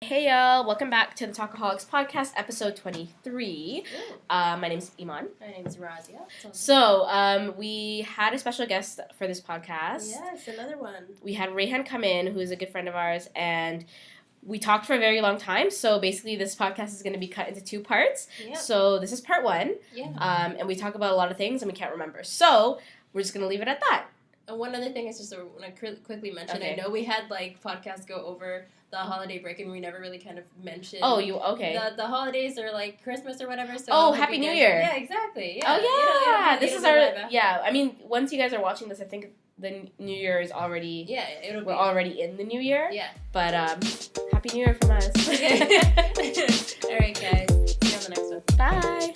Hey y'all, welcome back to the Talkaholics podcast, episode 23. My name's Iman. My name's Raazia. So, we had a special guest for this podcast. Yes, another one. We had Rayhan come in, who is a good friend of ours, and we talked for a very long time. So basically, this podcast is going to be cut into two parts. Yep. So this is part one. Yeah. And we talk about a lot of things, and we can't remember. So we're just going to leave it at that. And one other thing is just when I quickly mention, Okay. I know we had podcasts go over the holiday break, and we never really kind of mentioned. Oh, okay. The holidays or Christmas or whatever. So Oh, Happy New Year! Yeah, exactly. Yeah. Oh yeah, this is our vibe. yeah. I mean, once you guys are watching this, I think the New Year is already. Yeah, we're already in the New Year. Yeah. But Happy New Year from us. All right, guys. See you on the next one. Bye.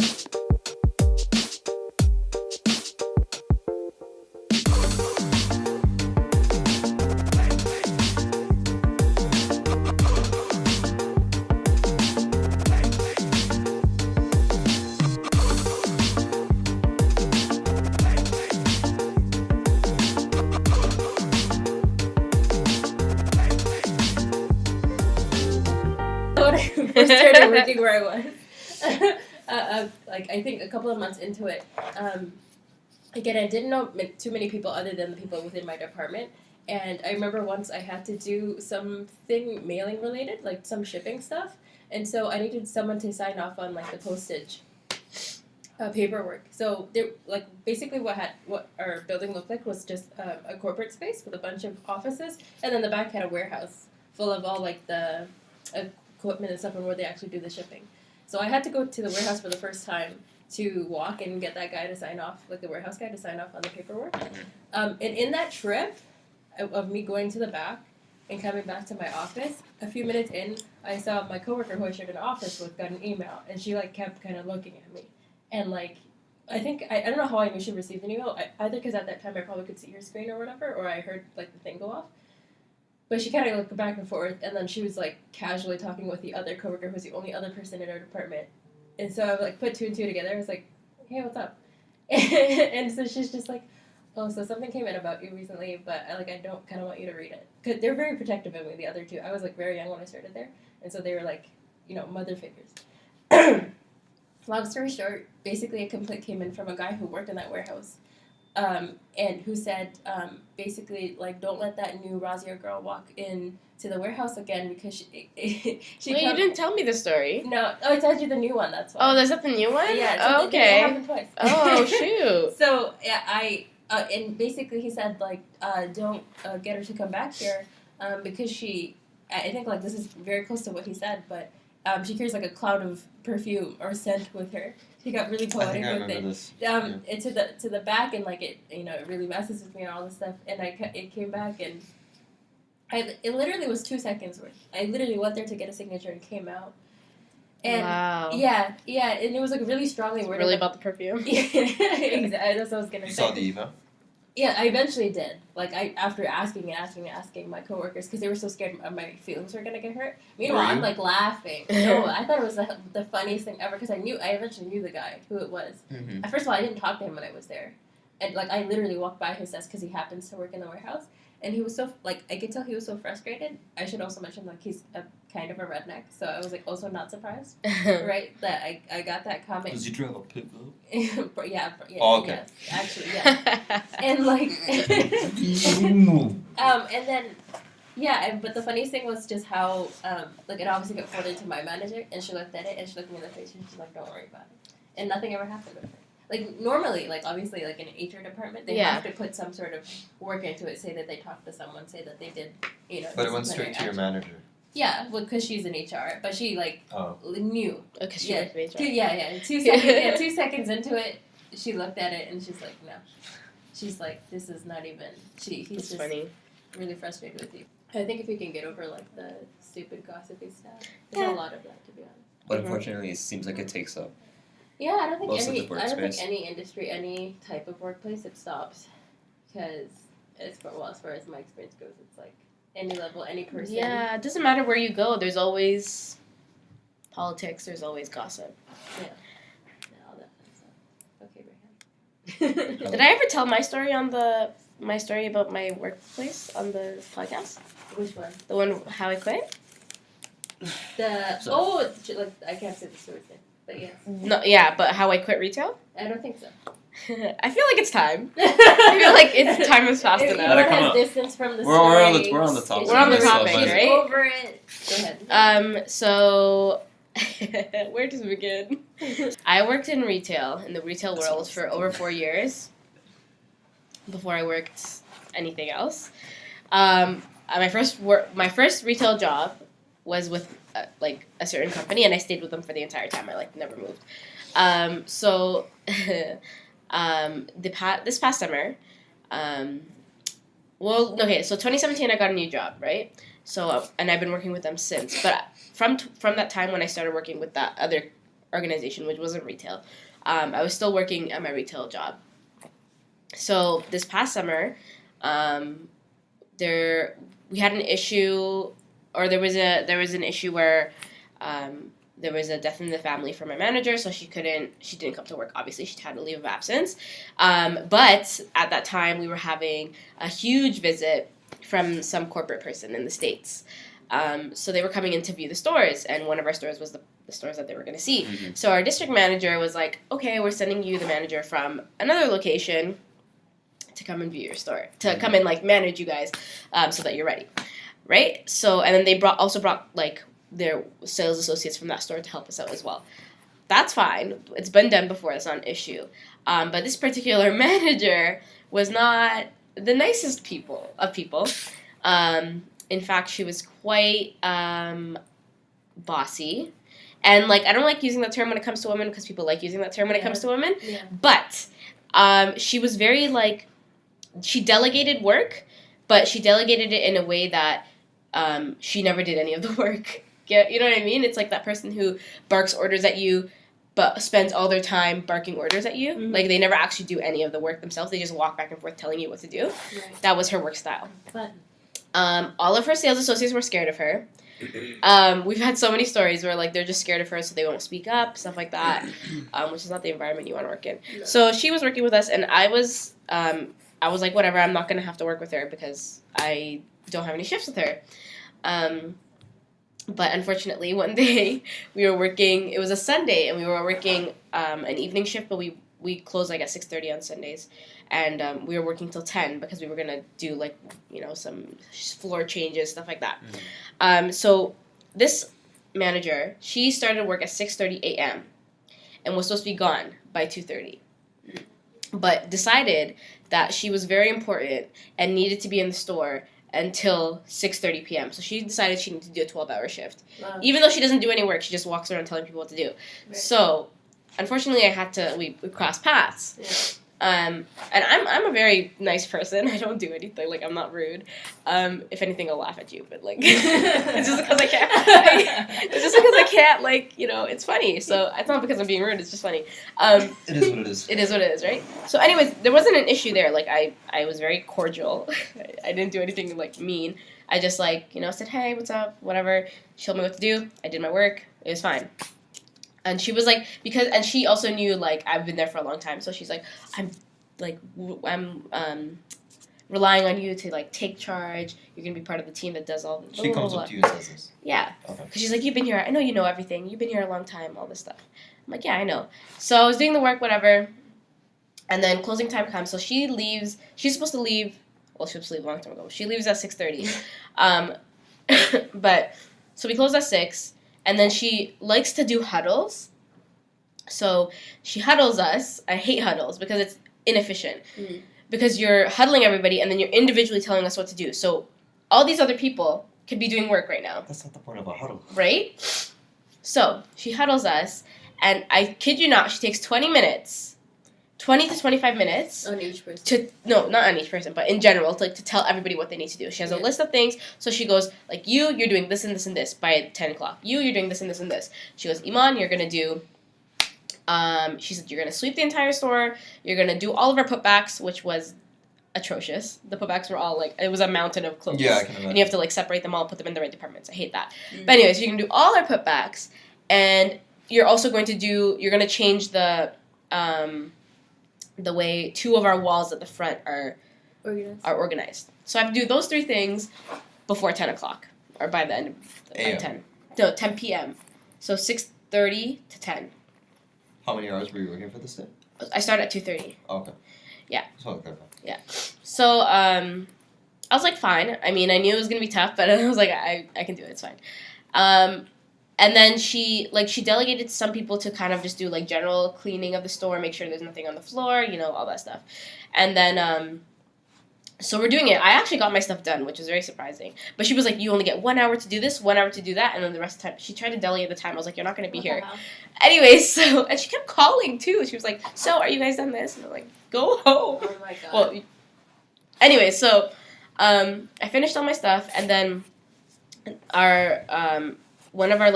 When I first started working where I was, I think a couple of months into it, again, I didn't know too many people other than the people within my department. And I remember once I had to do something mailing related, like some shipping stuff. And so I needed someone to sign off on the postage paperwork. So basically what our building looked like was just a corporate space with a bunch of offices. And then the back had a warehouse full of all the equipment and stuff and where they actually do the shipping. So I had to go to the warehouse for the first time to walk and get that guy to sign off, the warehouse guy to sign off on the paperwork. And in that trip of me going to the back and coming back to my office, a few minutes in, I saw my coworker who I shared an office with got an email, and she kept kind of looking at me. And I think, I don't know how I knew she received an email, either because at that time I probably could see her screen or whatever, or I heard the thing go off. But she kind of looked back and forth, and then she was casually talking with the other coworker who was the only other person in our department. And so I put two and two together. I was like, hey, what's up? And so she's just like, oh, so something came in about you recently, but I don't kind of want you to read it. Because they're very protective of me, the other two. I was very young when I started there. And so they were mother figures. Long story short, basically a complaint came in from a guy who worked in that warehouse. And who said, basically, don't let that new Raazia girl walk in to the warehouse again because she Wait, you didn't tell me the story. No, I told you the new one, that's why. Oh, is that the new one? Yeah. Oh, okay. It happened twice. Oh, shoot. So, yeah, and basically he said, don't get her to come back here because I think, this is very close to what he said, but she carries, a cloud of perfume or scent with her. She got really poetic with it. This. It to the back, and it really messes with me and all this stuff. And it came back, and it literally was 2 seconds worth. I literally went there to get a signature and came out. And wow. Yeah, and it was really strongly worded. Really about the perfume. Yeah, exactly. That's what I was gonna say. You saw the email? Yeah, I eventually did. After asking my coworkers because they were so scared my feelings were gonna get hurt. Meanwhile, I'm laughing. No, I thought it was the funniest thing ever because I eventually knew the guy who it was. Mm-hmm. First of all, I didn't talk to him when I was there, and I literally walked by his desk because he happens to work in the warehouse, and he was so I could tell he was so frustrated. I should also mention he's a kind of a redneck, so I was also not surprised, right? That I got that comment. Does he drive a pickup? yeah. Oh, okay. Yes, actually, yeah. And and then, but the funniest thing was just how, it obviously got forwarded to my manager, and she looked at it, and she looked me in the face, and she's like, don't worry about it. And nothing ever happened with her. Normally, obviously, in an HR department, they have to put some sort of work into it, say that they talked to someone, say that they did, But it went straight to your manager. Yeah, because she's in HR, but she, knew. Because she worked in HR. 2 seconds, 2 seconds into it, she looked at it, and she's like, no. She's like, this is not even, he's just funny. Really frustrated with you. I think if you can get over, the stupid gossipy stuff, there's a lot of that, to be honest. But unfortunately, it seems like it takes up. Yeah, I don't think workspace. any industry, any type of workplace, it stops. Because, as far as my experience goes, it's any level, any person. Yeah, it doesn't matter where you go. There's always politics. There's always gossip. Yeah. No, that's okay, Rayhan. Did I ever tell my story about my workplace on the podcast? Which one? The one how I quit? I can't say the story thing, but yeah. No, yeah, but how I quit retail? I don't think so. I feel like it's time. I feel like it's time is fast If enough. Let it Iman come has up. distance from the We're story. on the topic. We're on the topic, She's right? over it. Go ahead. So where to begin? I worked in retail, in the retail world for over 4 years before I worked anything else. My first retail job was with a certain company, and I stayed with them for the entire time. I never moved. So this past summer, so 2017 I got a new job, right? So and I've been working with them since. But from that time when I started working with that other organization, which wasn't retail, I was still working at my retail job. So this past summer, we had an issue, or there was an issue where there was a death in the family for my manager, so she didn't come to work. Obviously, she had a leave of absence. But at that time, we were having a huge visit from some corporate person in the States. So they were coming in to view the stores, and one of our stores was the stores that they were going to see. Mm-hmm. So our district manager was like, okay, we're sending you the manager from another location to come and view your store, to come and manage you guys, so that you're ready, right? So, and then they also brought their sales associates from that store to help us out as well. That's fine. It's been done before. It's not an issue. But this particular manager was not the nicest people. In fact, she was quite bossy. And I don't like using that term when it comes to women, because people like using that term when it comes to women. Yeah. But she was very she delegated work, but she delegated it in a way that she never did any of the work. You know what I mean? It's like that person who barks orders at you, but spends all their time barking orders at you. Mm-hmm. They never actually do any of the work themselves. They just walk back and forth telling you what to do. Right. That was her work style. But all of her sales associates were scared of her. We've had so many stories where they're just scared of her, so they won't speak up, stuff like that, which is not the environment you want to work in. No. So she was working with us, and I was like, whatever, I'm not going to have to work with her because I don't have any shifts with her. But unfortunately, one day we were working, it was a Sunday, and we were working an evening shift, but we closed at 6:30 on Sundays. And we were working till 10 because we were going to do some floor changes, stuff like that. Mm-hmm. So this manager, she started work at 6:30 a.m. and was supposed to be gone by 2:30. But decided that she was very important and needed to be in the store until 6:30 p.m. So she decided she needed to do a 12-hour shift. Wow. Even though she doesn't do any work, she just walks around telling people what to do. Right. So, unfortunately, we crossed paths. Yeah. And I'm a very nice person. I don't do anything. I'm not rude. If anything, I'll laugh at you. But it's just because I can't. It's just because I can't. It's funny. So it's not because I'm being rude. It's just funny. It is what it is. It is what it is, right? So, anyways, there wasn't an issue there. I was very cordial. I didn't do anything mean. I just said, hey, what's up, whatever. She told me what to do. I did my work. It was fine. And she was and she also knew I've been there for a long time, so she's I'm relying on you to take charge. You're gonna be part of the team that does all. She comes up to you and says this. Yeah, because she's you've been here. I know you know everything. You've been here a long time. All this stuff. I'm yeah, I know. So I was doing the work, whatever, and then closing time comes. So she leaves. She's supposed to leave. Well, she was supposed to leave a long time ago. She leaves at 6:30. But so we close at 6. And then she likes to do huddles. So she huddles us. I hate huddles because it's inefficient. Mm. Because you're huddling everybody and then you're individually telling us what to do. So all these other people could be doing work right now. That's not the point of a huddle. Right? So she huddles us. And I kid you not, she takes 20 to 25 minutes. On each person. No, not on each person, but in general, to tell everybody what they need to do. She has a list of things, so she goes, you're doing this and this and this by 10 o'clock. You're doing this and this and this. She goes, Iman, you're going to do, she said, you're going to sweep the entire store, you're going to do all of our putbacks, which was atrocious. The putbacks were all, it was a mountain of clothes. Yeah, I can imagine. And you have to, separate them all, put them in the right departments. I hate that. Mm-hmm. But anyways, you're going to do all our putbacks, and you're also going to you're going to change the way 2 of our walls at the front are organized. So I have to do those 3 things before 10 o'clock, or by the end of 10. no, 10 p.m. So 6:30 to 10. How many hours were you working for this day? I started at 2:30. Oh, okay. Yeah. Just want to clarify. So I was like, fine. I mean, I knew it was gonna be tough, but I was like, I can do it. It's fine. And then she delegated to some people to kind of just do like general cleaning of the store, make sure there's nothing on the floor, all that stuff. And then so we're doing it. I actually got my stuff done, which was very surprising. But she was like, you only get 1 hour to do this, 1 hour to do that, and then the rest of the time she tried to delegate the time. I was like, you're not gonna be here. Anyways, and she kept calling too. She was like, so are you guys done this? And I'm like, go home. Oh my god. Well, anyway, so I finished all my stuff, and then our one of our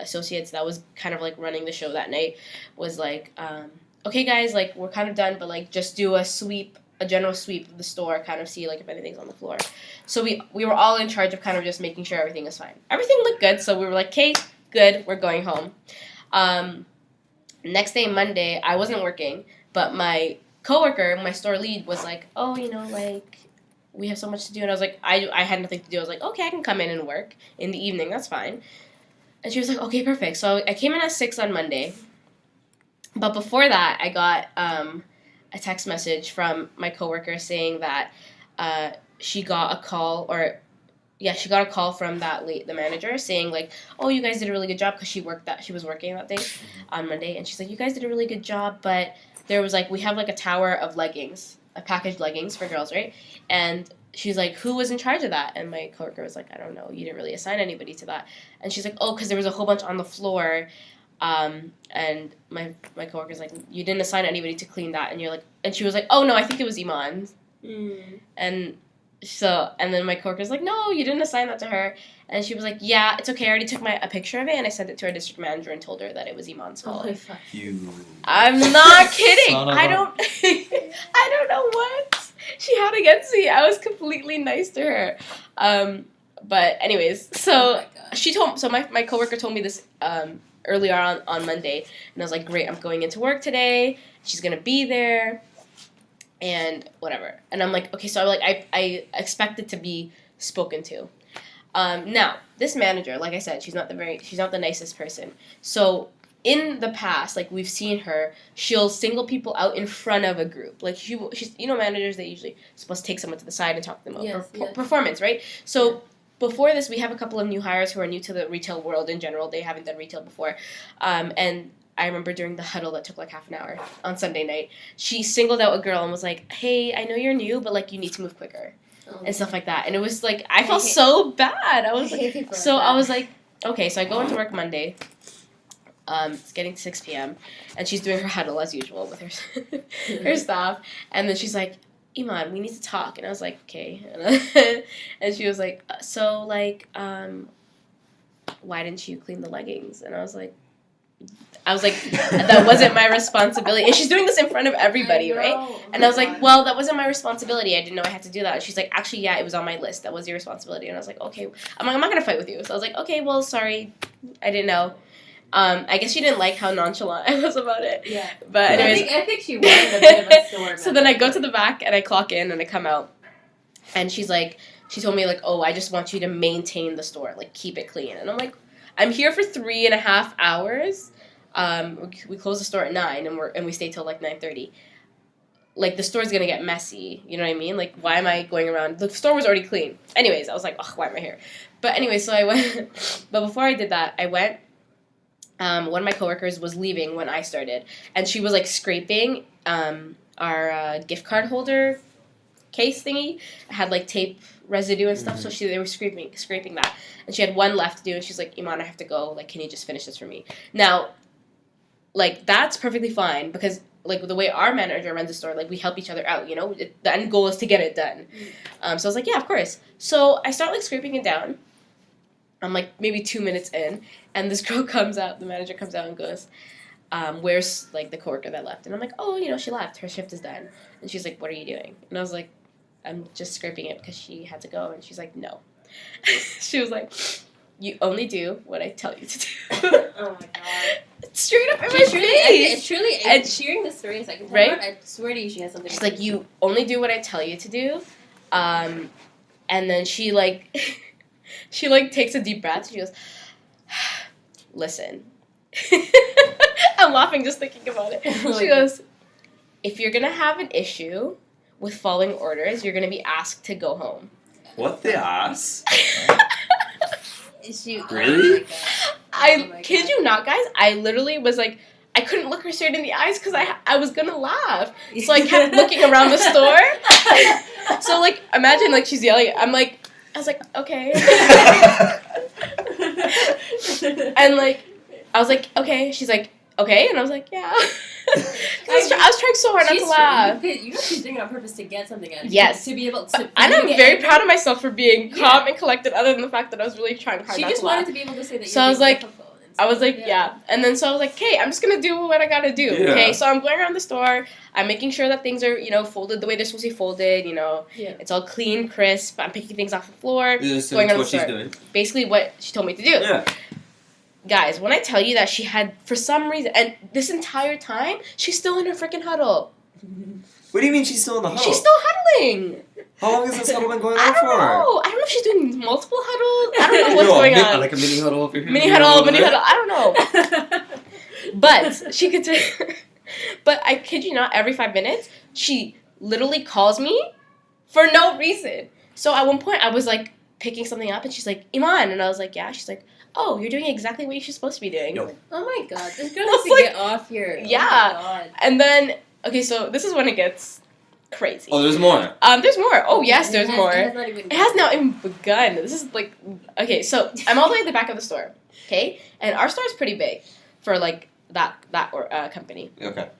associates that was kind of like running the show that night was like, okay guys, like we're kind of done, but like just do a general sweep of the store, kind of see like if anything's on the floor. So we were all in charge of kind of just making sure everything is fine. Everything looked good, so we were like, okay, good, we're going home. Next day, Monday, I wasn't working, but my coworker, my store lead, was like, oh, like we have so much to do. And I was like, I had nothing to do. I was like, okay, I can come in and work in the evening. That's fine. And she was like, okay, perfect. So I came in at 6 on Monday. But before that, I got a text message from my coworker saying that she got a call from the manager saying like, oh, you guys did a really good job, because she was working that day on Monday. And she's like, you guys did a really good job, but there was like, we have like a tower of leggings, packaged leggings for girls, right? And she's like, who was in charge of that? And my coworker was like, I don't know, you didn't really assign anybody to that. And she's like, oh, because there was a whole bunch on the floor. And my coworker's like, you didn't assign anybody to clean that. And she was like, oh no, I think it was Iman. And then my coworker's like, no, you didn't assign that to her. And she was like, yeah, it's okay, I already took a picture of it, and I sent it to our district manager and told her that it was Iman's fault. I'm not kidding. I don't know what she had against me. I was completely nice to her. But anyways, so my coworker told me this earlier on Monday, and I was like, great, I'm going into work today. She's gonna be there, and whatever. And I'm like, okay, so I expected to be spoken to. Now this manager, like I said, she's not the nicest person. So in the past, like we've seen her, she'll single people out in front of a group. Like she's managers, they usually supposed to take someone to the side and talk to them about performance, right? So before this, we have a couple of new hires who are new to the retail world in general. They haven't done retail before. And I remember during the huddle that took like half an hour on Sunday night, she singled out a girl and was like, hey, I know you're new, but like you need to move quicker and stuff like that. And it was like, I felt so bad. I was like, okay, so I go into work Monday. It's getting to 6 p.m. and she's doing her huddle as usual with her staff. And then she's like, Iman, we need to talk. And I was like, okay. And she was like, so, like, why didn't you clean the leggings? And I was like, that wasn't my responsibility. And she's doing this in front of everybody, right? And I was like, well, that wasn't my responsibility. I didn't know I had to do that. And she's like, actually, yeah, it was on my list. That was your responsibility. And I was like, okay. I'm not going to fight with you. So I was like, okay, well, sorry. I didn't know. I guess she didn't like how nonchalant I was about it. Yeah. But anyways, I think she wanted a bit of a storm. So then I go to the back and I clock in and I come out. And she told me like, oh, I just want you to maintain the store, like keep it clean. And I'm like, I'm here for 3.5 hours. We close the store at 9 and we stay till like 9:30. Like the store's gonna get messy, you know what I mean? Like why am I going around? The store was already clean. Anyways, I was like, oh, why am I here? But anyway, so I went. But before I did that, I went. One of my coworkers was leaving when I started, and she was like scraping our gift card holder case thingy. It had like tape residue and stuff, so they were scraping that, and she had one left to do, and she's like, Iman, I have to go. Like, can you just finish this for me? Now, like that's perfectly fine because like the way our manager runs the store, like we help each other out. The end goal is to get it done. So I was like, yeah, of course. So I start like scraping it down. I'm like maybe 2 minutes in, and this girl comes out, the manager comes out and goes, where's like the coworker that left? And I'm like, oh, she left, her shift is done. And she's like, what are you doing? And I was like, I'm just scraping it because she had to go. And she's like, no. She was like, you only do what I tell you to do. Oh my god. Straight up in my face. It's truly, and hearing the stories, I can tell right? her, I swear to you, she has something. She's like, you only do what I tell you to do. And then she like takes a deep breath. She goes, listen. I'm laughing just thinking about it. She goes, if you're going to have an issue with following orders, you're going to be asked to go home. What the ass? Really? Kid you not, guys. I literally was like, I couldn't look her straight in the eyes because I was gonna laugh. So I kept looking around the store. So like, imagine like she's yelling. I was like, okay. And like, I was like, okay. She's like, okay, and I was like, yeah. I was trying so hard not to laugh. You know she's doing it on purpose to get something out of you. Yes. To be able to. And I'm very proud of myself for being calm and collected, other than the fact that I was really trying hard not to laugh. She just wanted to be able to say that. So I was like, yeah. And then so I was like, okay, I'm just going to do what I got to do. Yeah. Okay, so I'm going around the store. I'm making sure that things are, folded the way they're supposed to be folded, It's all clean, crisp. I'm picking things off the floor. Going around the store. She's doing. Basically what she told me to do. Yeah. Guys, when I tell you that she had, for some reason, and this entire time, she's still in her freaking huddle. What do you mean she's still in the huddle? She's still huddling. How long has this huddle been going on for? I don't know if she's doing multiple huddles. I don't know what's going on. Like a mini huddle over here. Mini huddle. I don't know. But she could but I kid you not, every 5 minutes, she literally calls me for no reason. So at one point, I was like picking something up, and she's like, Iman. And I was like, yeah. She's like, oh, you're doing exactly what you're supposed to be doing. Yo. Oh my god, this girl needs to get off your... Yeah. Oh my god. And then, okay, so this is when it gets crazy. Oh, there's more. There's more. Oh, yes, there's more. It has not even begun. This is like, okay, so I'm all the way at the back of the store, okay? And our store is pretty big for like that company. Okay.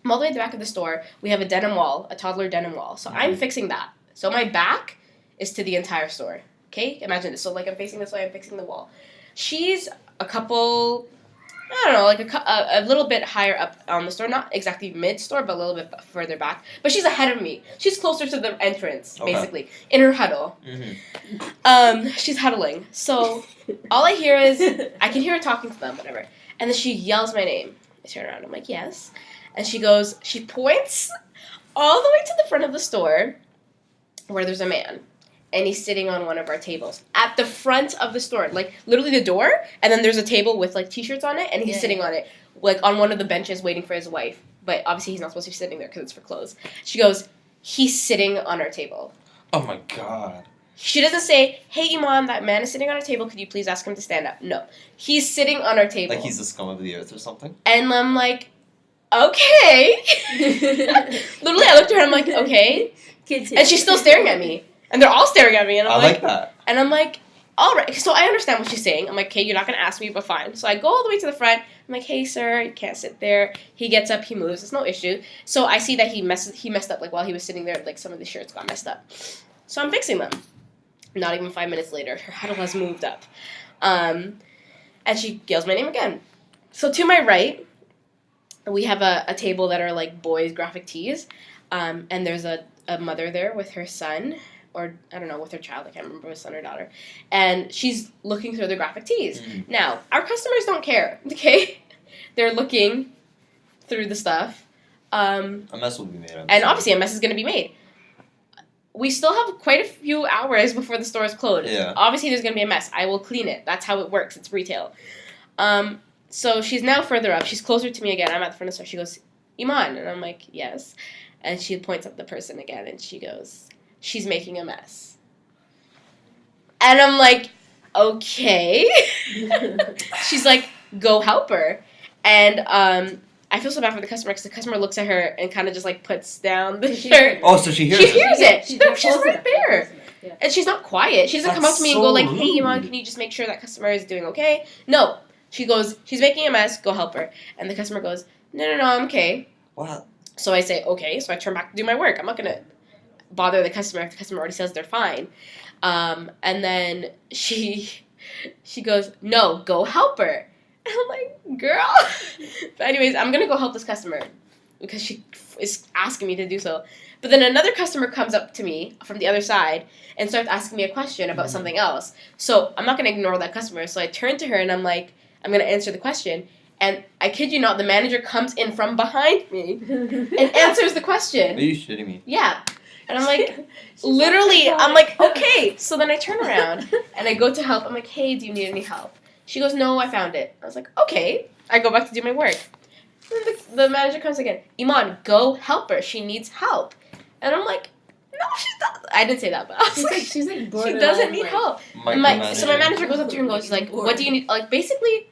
I'm all the way at the back of the store. We have a denim wall, a toddler denim wall. So I'm fixing that. So my back is to the entire store, okay? Imagine this. So like I'm facing this way, I'm fixing the wall. She's a couple, I don't know, like a little bit higher up on the store. Not exactly mid-store, but a little bit further back. But she's ahead of me. She's closer to the entrance, basically, in her huddle. Mm-hmm. She's huddling. So all I hear is, I can hear her talking to them, whatever. And then she yells my name. I turn around. I'm like, yes. And she points all the way to the front of the store where there's a man. And he's sitting on one of our tables at the front of the store, like literally the door. And then there's a table with like t-shirts on it, and he's sitting on it, like on one of the benches waiting for his wife. But obviously he's not supposed to be sitting there because it's for clothes. She goes, he's sitting on our table. Oh my god. She doesn't say, hey Iman, that man is sitting on our table. Could you please ask him to stand up? No, he's sitting on our table. Like he's the scum of the earth or something. And I'm like, okay. Literally, I looked at her. I'm like, okay. And she's still staring at me. And they're all staring at me, and I'm like that. And I'm like, all right. So I understand what she's saying. I'm like, okay, you're not gonna ask me, but fine. So I go all the way to the front. I'm like, hey, sir, you can't sit there. He gets up, he moves. It's no issue. So I see that he messed up. Like while he was sitting there, like some of the shirts got messed up. So I'm fixing them. Not even 5 minutes later, her huddle has moved up, and she yells my name again. So to my right, we have a table that are like boys' graphic tees, and there's a mother there with her son. Or, I don't know, with her child. I can't remember if it was son or daughter. And she's looking through the graphic tees. Mm-hmm. Now, our customers don't care, okay? They're looking through the stuff. A mess will be made. And obviously a mess is going to be made. We still have quite a few hours before the store is closed. Yeah. Obviously there's going to be a mess. I will clean it. That's how it works. It's retail. So she's now further up. She's closer to me again. I'm at the front of the store. She goes, Iman. And I'm like, yes. And she points at the person again. And she goes... she's making a mess. And I'm like, okay. She's like, go help her. And I feel so bad for the customer because the customer looks at her and kind of just like puts down the shirt. Oh, so she hears it. She hears it. She's right there. Yeah. And she's not quiet. She doesn't come up to me and go like, hey, Iman, can you just make sure that customer is doing okay? No. She goes, she's making a mess, go help her. And the customer goes, no, I'm okay. What? So I say, okay. So I turn back to do my work. I'm not going to bother the customer if the customer already says they're fine. And then she goes, no, go help her. And I'm like, girl. But anyways, I'm going to go help this customer because she is asking me to do so. But then another customer comes up to me from the other side and starts asking me a question about something else. So I'm not going to ignore that customer. So I turn to her and I'm like, I'm going to answer the question. And I kid you not, the manager comes in from behind me and answers the question. Are you shitting me? Yeah. And I'm like, literally, I'm like, okay. So then I turn around and I go to help. I'm like, hey, do you need any help? She goes, no, I found it. I was like, okay. I go back to do my work. And the manager comes again. Iman, go help her. She needs help. And I'm like, no, she doesn't. I didn't say that, but I was She's like she borderline, doesn't need like, help. So my manager goes up to her and goes, like, what do you need? Like, basically,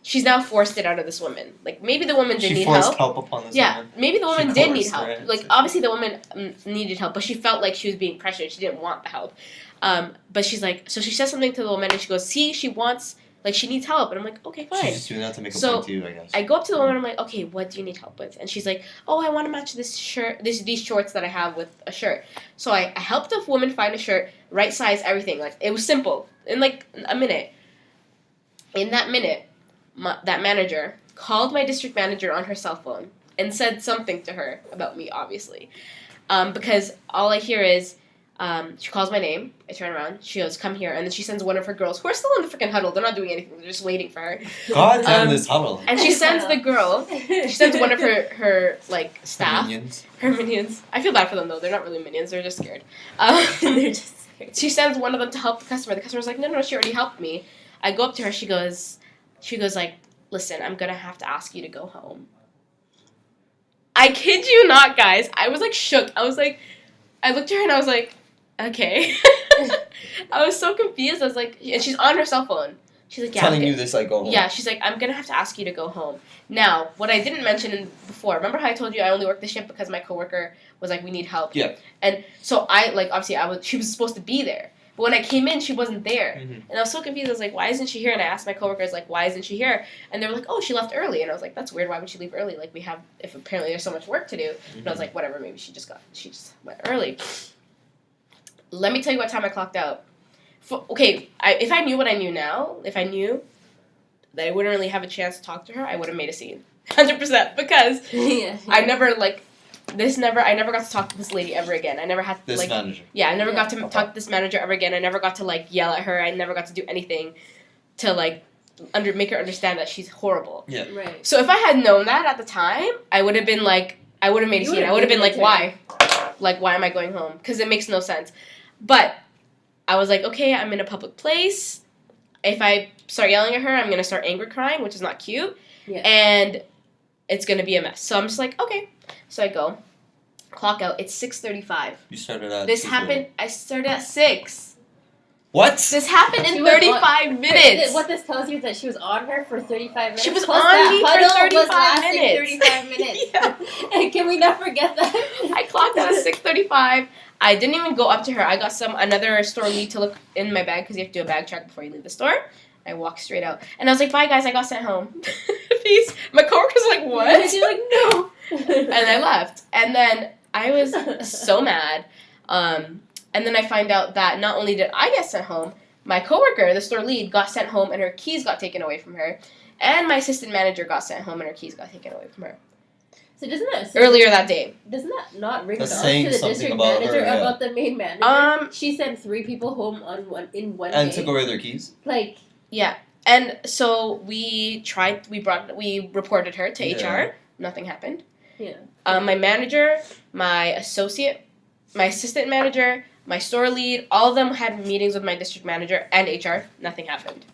she's now forced it out of this woman. Like, maybe the woman did need help. She forced help upon this Yeah, woman. maybe the woman did need help. Right? Like, obviously the woman needed help, but she felt like she was being pressured. She didn't want the help. But she's like, so she says something to the woman, and she goes, see, she wants, like, she needs help. And I'm like, okay, fine. She's just doing that to make a point to you, I guess. I go up to the woman, I'm like, okay, what do you need help with? And she's like, oh, I want to match this shirt, these shorts that I have with a shirt. So I helped the woman find a shirt, right size, everything. Like, it was simple. In, like, a minute. In that minute, that manager called my district manager on her cell phone and said something to her about me, obviously. Because all I hear is, she calls my name, I turn around, she goes, come here, and then she sends one of her girls, who are still in the freaking huddle, they're not doing anything, they're just waiting for her. God damn this huddle. And she sends the girl, she sends one of her like, staff. Her minions. I feel bad for them, though, they're not really minions, they're just scared. They're just scared. She sends one of them to help the customer's like, no, she already helped me. I go up to her, she goes like, listen, I'm gonna have to ask you to go home. I kid you not, guys, I was like shook, I was like, I looked at her and I was like, okay. I was so confused. I was like, and she's on her cell phone. She's like, yeah. Telling you this, like, go home. Yeah, she's like, I'm going to have to ask you to go home. Now, what I didn't mention before, remember how I told you I only worked this shift because my coworker was like, we need help? Yeah. And so obviously, she was supposed to be there. But when I came in, she wasn't there. Mm-hmm. And I was so confused. I was like, why isn't she here? And I asked my coworkers, like, why isn't she here? And they were like, oh, she left early. And I was like, that's weird. Why would she leave early? Like, if apparently there's so much work to do. Mm-hmm. And I was like, whatever, maybe she just went early. Let me tell you what time I clocked out. If I knew what I knew now, if I knew that I wouldn't really have a chance to talk to her, I would have made a scene. 100%. Because I never got to talk to this lady ever again. I never had to, This manager. Yeah, I never got to talk to this manager ever again. I never got to, like, yell at her. I never got to do anything to, like, make her understand that she's horrible. Yeah. Right. So if I had known that at the time, I would have been, like, I would have made a scene. I would have been like, why? Like, why am I going home? Because it makes no sense. But I was like, okay, I'm in a public place. If I start yelling at her, I'm going to start angry crying, which is not cute. Yeah. And it's going to be a mess. So I'm just like, okay. So I go. Clock out. It's 6:35. You started at This 6:30. happened. I started at 6. What? This happened in 35 minutes. What this tells you is that she was on her for 35 minutes. She was on me for 35 minutes. 35 minutes. Yeah. And can we not forget that? I clocked out at 6:35. I didn't even go up to her. I got another store lead to look in my bag because you have to do a bag check before you leave the store. I walked straight out. And I was like, bye, guys. I got sent home. Peace. My coworker's like, what? She's like, no. And I left. And then I was so mad. And then I find out that not only did I get sent home, my coworker, the store lead, got sent home and her keys got taken away from her. And my assistant manager got sent home and her keys got taken away from her. So doesn't that earlier that day? Doesn't that not ring bells to saying the something district about manager her, yeah. about the main manager? She sent 3 people home in one day. And took away their keys? Like, yeah. And so we reported her to HR. Nothing happened. Yeah. My manager, my assistant manager, my store lead, all of them had meetings with my district manager and HR. Nothing happened.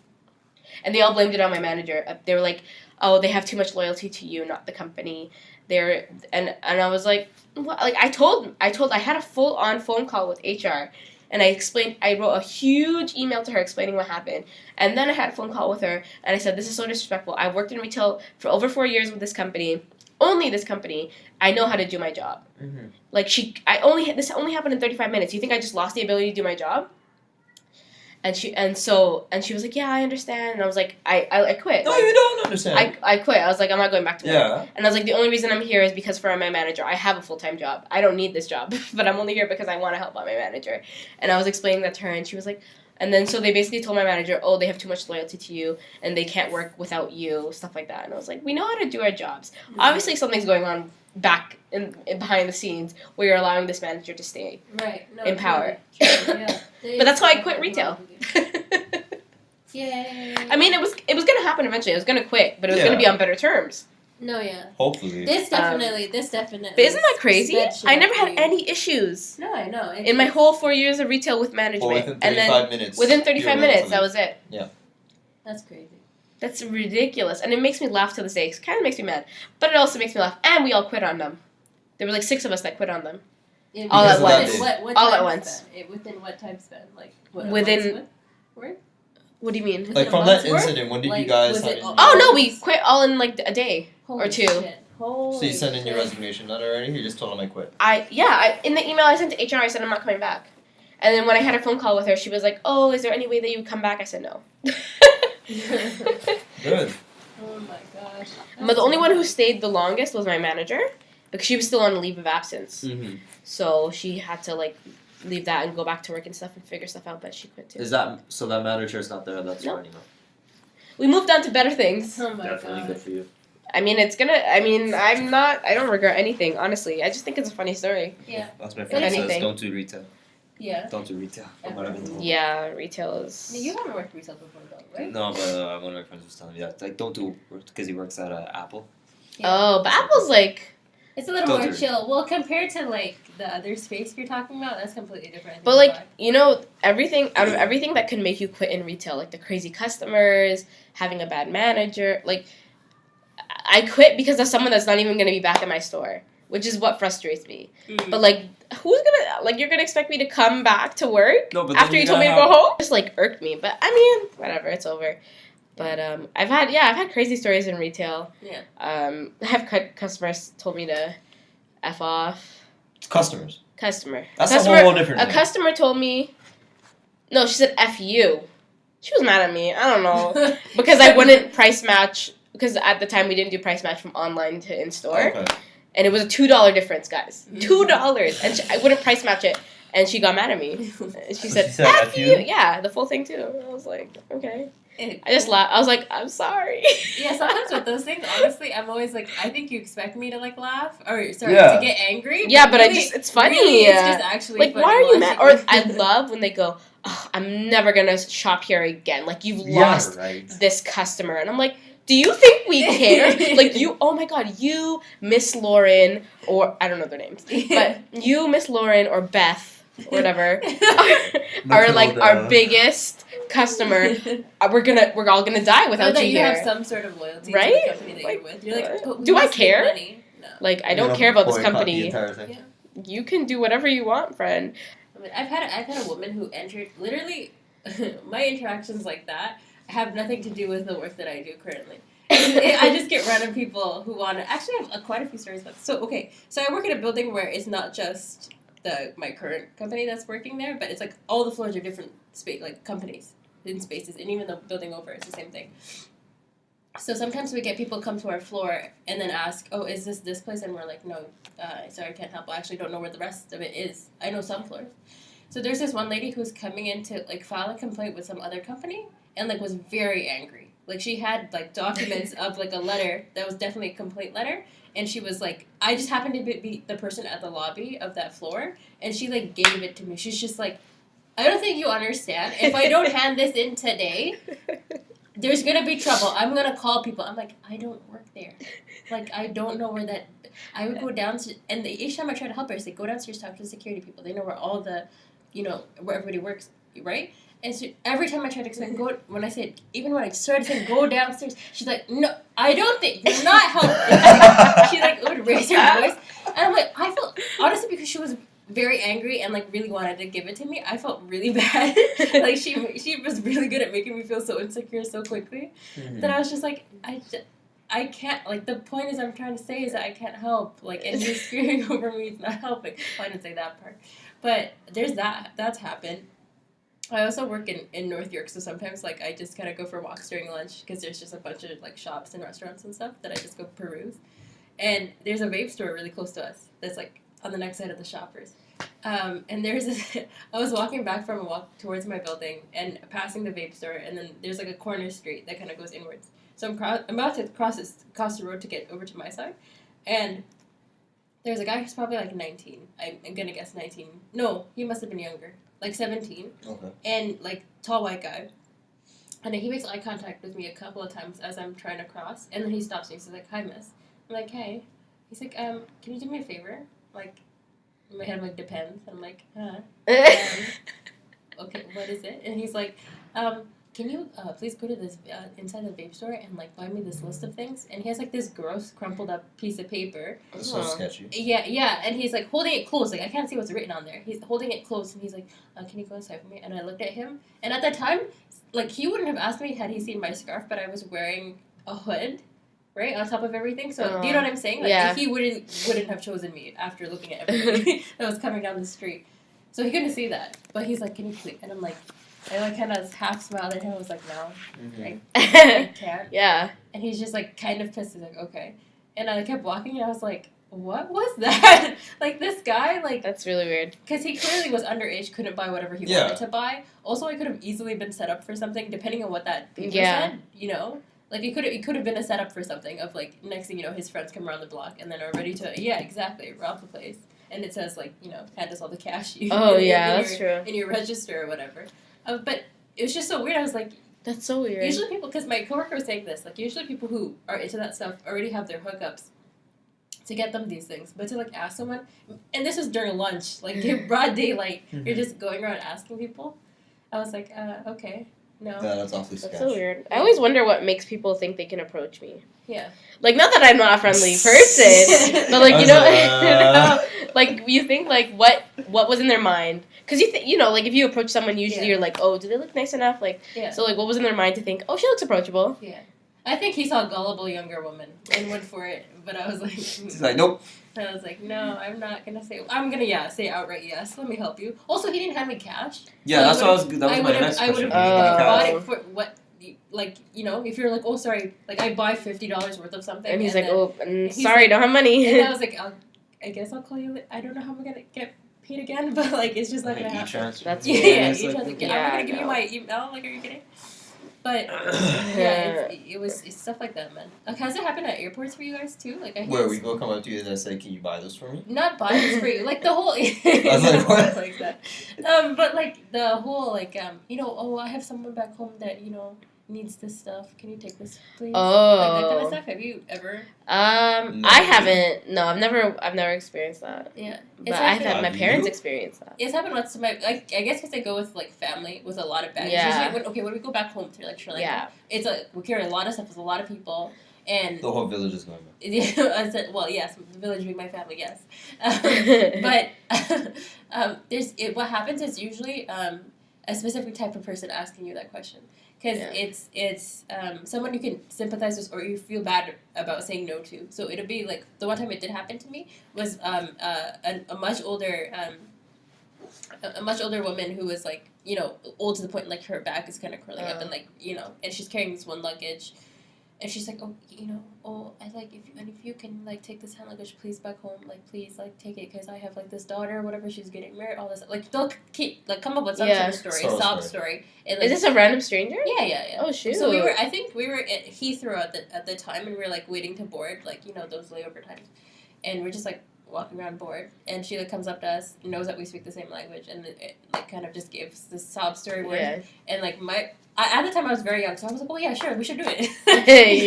And they all blamed it on my manager. They were like, oh, they have too much loyalty to you, not the company. And I was like, what? Like I had a full-on phone call with HR. And I wrote a huge email to her explaining what happened. And then I had a phone call with her, and I said, this is so disrespectful. I've worked in retail for over 4 years with this company. Only this company. I know how to do my job. Mm-hmm. Like, this only happened in 35 minutes. You think I just lost the ability to do my job? And she was like, yeah, I understand. And I was like, I quit. No, like, you don't understand. I quit. I was like, I'm not going back to work. Yeah. And I was like, the only reason I'm here is because for my manager. I have a full-time job. I don't need this job. But I'm only here because I want to help out my manager. And I was explaining that to her, and she was like, and then so they basically told my manager, oh, they have too much loyalty to you, and they can't work without you, stuff like that. And I was like, we know how to do our jobs. Mm-hmm. Obviously, something's going on back in behind the scenes where you're allowing this manager to stay in power. True. Yeah. But that's why I quit retail. Yay. I mean, it was gonna happen eventually. I was gonna quit, but it was gonna be on better terms. No, yeah. Hopefully. This definitely. But isn't that crazy? I never had any issues. No, I know. In my whole 4 years of retail with management. Within 35 minutes. Within 35 minutes, that was it. Yeah. That's crazy. That's ridiculous. And it makes me laugh to this day. It kind of makes me mad. But it also makes me laugh. And we all quit on them. There were like 6 of us that quit on them. All at once. What All time at once. Span? Within what time span? Like, what, Within... Where? What do you mean? Like, from that incident, when did you guys... Oh, no, we quit all in like a day. Holy or 2. Shit. Holy so you sent in your shit. resignation letter already? You just told them I quit? In the email I sent to HR, I said I'm not coming back. And then when I had a phone call with her, she was like, oh, is there any way that you would come back? I said no. Good. Oh my gosh. But the only one who stayed the longest was my manager, because she was still on leave of absence. Mm-hmm. So she had to like leave that and go back to work and stuff and figure stuff out, but she quit too. Is that so? That manager is not there. That's No. fine anymore. We moved on to better things. Oh my Definitely god. good for you. I don't regret anything, honestly. I just think it's a funny story. Yeah. That's my friend Anything. says, don't do retail. Yeah. Don't do retail. Yeah, retail is... You haven't worked retail before though, right? No, but one of my friends was telling me that. Like, don't do... Because he works at Apple. Yeah. Oh, but Apple's like... It's a little Don't more do it. chill. Well, compared to like the other space you're talking about, that's completely different. But like, you know, everything that could make you quit in retail, like the crazy customers, having a bad manager, like, I quit because of someone that's not even going to be back at my store, which is what frustrates me. But like, who's gonna, like, you're gonna expect me to come back to work No, but after you told me to go home? Just like irked me, but I mean, whatever, it's over. But I've had crazy stories in retail. Yeah. I have customers told me to F off. It's customers. Customer. That's customer, a whole different A thing. customer told me. No, she said F you. She was mad at me. I don't know because I wouldn't price match because at the time we didn't do price match from online to in store, Okay. and it was a $2 difference, guys. $2, and I wouldn't price match it, and she got mad at me. And she said F you. Yeah, the full thing too. I was like, okay. I just laughed. I was like, I'm sorry. Yeah, sometimes with those things, honestly, I'm always like, I think you expect me to like laugh or to get angry. Yeah, but really, it's funny. Really, it's just actually like, funny why are you mad? Or watching. I love when they go, oh, I'm never gonna shop here again. Like you've lost right. this customer, and I'm like, do you think we care? Like you, oh my god, you, Miss Lauren, or I don't know their names, but you, Miss Lauren, or Beth, or whatever, are like our biggest customer. We're all gonna die without that you you here. have some sort of loyalty Right? to the company that Like, you're with. You're like, oh, we do I must make care? money. No. Like I don't care about this company. The entire thing. Yeah. You can do whatever you want, friend. I mean, I've had a woman who entered literally my interactions like that have nothing to do with the work that I do currently. I just get random people who want to. Actually, I have quite a few stories about. So I work in a building where it's not just my current company that's working there, but it's like all the floors are different companies in spaces, and even the building over, it's the same thing. So sometimes we get people come to our floor and then ask, "Oh, is this place?" And we're like, "No, sorry, I can't help. I actually don't know where the rest of it is. I know some floors." So there's this one lady who's coming in to like file a complaint with some other company and like was very angry. Like she had like documents of like a letter that was definitely a complaint letter, and she was like, I just happened to be the person at the lobby of that floor, and she like gave it to me. She's just like, I don't think you understand. If I don't hand this in today, there's gonna be trouble. I'm gonna call people. I'm like, I don't work there. Like I don't know where that. I would go downstairs, and each time I try to help her, I say, go downstairs, talk to the security people. They know where all the, where everybody works, right? And so every time I try to explain, even when I started saying go downstairs, she's like, no, I don't think, you're not helping. She like would raise her voice. And I'm like, I felt, honestly, because she was very angry and like really wanted to give it to me, I felt really bad. Like she was really good at making me feel so insecure so quickly that I was just like, I can't, like, the point is I'm trying to say is that I can't help, like, and you screaming over me is not helping. I didn't say that part. But there's that's happened. I also work in North York, so sometimes, like, I just kind of go for walks during lunch because there's just a bunch of, like, shops and restaurants and stuff that I just go peruse. And there's a vape store really close to us that's, like, on the next side of the Shoppers. And there's this, I was walking back from a walk towards my building and passing the vape store, and then there's, like, a corner street that kind of goes inwards. So I'm about to cross the road to get over to my side, and there's a guy who's probably like 19. I'm gonna guess 19. No, he must have been younger, like 17. Okay. And like tall white guy. And then he makes eye contact with me a couple of times as I'm trying to cross, and then he stops me. He's like, "Hi, miss." I'm like, "Hey." He's like, "Can you do me a favor?" Like, in my head, I'm like, "Depends." I'm like, "Huh." Okay, what is it? And he's like, can you please go to this inside the vape store and like buy me this list of things? And he has like this gross crumpled up piece of paper. That's so sketchy. Yeah, and he's like holding it close, like I can't see what's written on there. He's holding it close, and he's like, "Can you go inside for me?" And I looked at him, and at that time, like he wouldn't have asked me had he seen my scarf, but I was wearing a hood, right, on top of everything. So do you know what I'm saying? Like Yeah. he wouldn't have chosen me after looking at everything that was coming down the street. So he couldn't see that, but he's like, "Can you please?" And I'm like, I like kind of half smiled at him. I was like, "No, right? I can't." Yeah. And he's just like kind of pissed. He's like, "Okay," and I kept walking, and I was like, "What was that?" Like this guy, like, That's really weird. because he clearly was underage, couldn't buy whatever he Yeah. wanted to buy. Also, I could have easily been set up for something, depending on what that paper Yeah. said. You know, like it could have been a setup for something of like next thing you know, his friends come around the block and then are ready to exactly rob the place. And it says like hand us all the cash. Oh, in yeah, your- that's true. in your register or whatever. But it was just so weird. I was like, That's so weird. usually people, because my coworker was saying this, like usually people who are into that stuff already have their hookups to get them these things, but to like ask someone, and this was during lunch, like in broad daylight, you're just going around asking people. I was like, okay, no, Yeah, that's awfully That's sketch. so weird. I always wonder what makes people think they can approach me. yeah, Like, not that I'm not a friendly person, but like, I you was know, like, like you think like what was in their mind? Because you know, like if you approach someone, usually Yeah. you're like, oh, do they look nice enough? Like, yeah. so like, what was in their mind to think, oh, she looks approachable? I think he saw a gullible younger woman and went for it, but I was like, She's like, nope. I was like, no, I'm not gonna say. I'm gonna say outright yes. Let me help you. Also, he didn't hand me cash. Yeah, So that's what I was. That was I my would've- next I question. would've bought it for what, like if you're like, oh sorry, like I buy $50 worth of something, And he's like, then, oh, he's sorry, like- don't have money. and I was like, I guess I'll call you. I don't know how I'm gonna get paid again, but like it's just not gonna happen. E-transfer. That's Yeah, weird. yeah, It's you like- have to get. Yeah, I'm not I gonna give you know. my email. Like, are you kidding? But yeah, it's stuff like that, man. Like, has it happened at airports for you guys too? Like, I Where hear we go come up to you and I say, can you buy this for me? not buy this for you, like the whole. I was like, what? like that. But like the whole oh, I have someone back home that needs this stuff. Can you take this, please? Like that kind of Oh. stuff. Have you ever? I haven't. No, I've never experienced that. Yeah. But I've had my Have parents you? experience that. It's happened once to my, like, I guess because I go with, like, family with a lot of bags. Yeah. Usually when we go back home to, like, Sri Lanka, Yeah. it's, we carry a lot of stuff with a lot of people, and, The whole village is going back. I said, well, yes, the village being my family, yes. But, what happens is usually, a specific type of person asking you that question. Because Yeah. it's someone you can sympathize with or you feel bad about saying no to. So it'll be like the one time it did happen to me was a much older woman who was like old to the point like her back is kind of curling up and like and she's carrying this one luggage. And she's like, I like if you can like take this hand luggage, please back home, like please like take it because I have like this daughter or whatever, she's getting married, all this like they'll keep like come up with some Yeah. sort of story, sob story. And, like, Is this a random stranger? Yeah. Oh shoot. So I think we were at Heathrow at the time, and we were like waiting to board, like those layover times, and we're just like walking around board, and she like comes up to us, knows that we speak the same language, and it like kind of just gives this sob story where, Yeah. and like at the time I was very young, so I was like, oh yeah, sure, we should do it.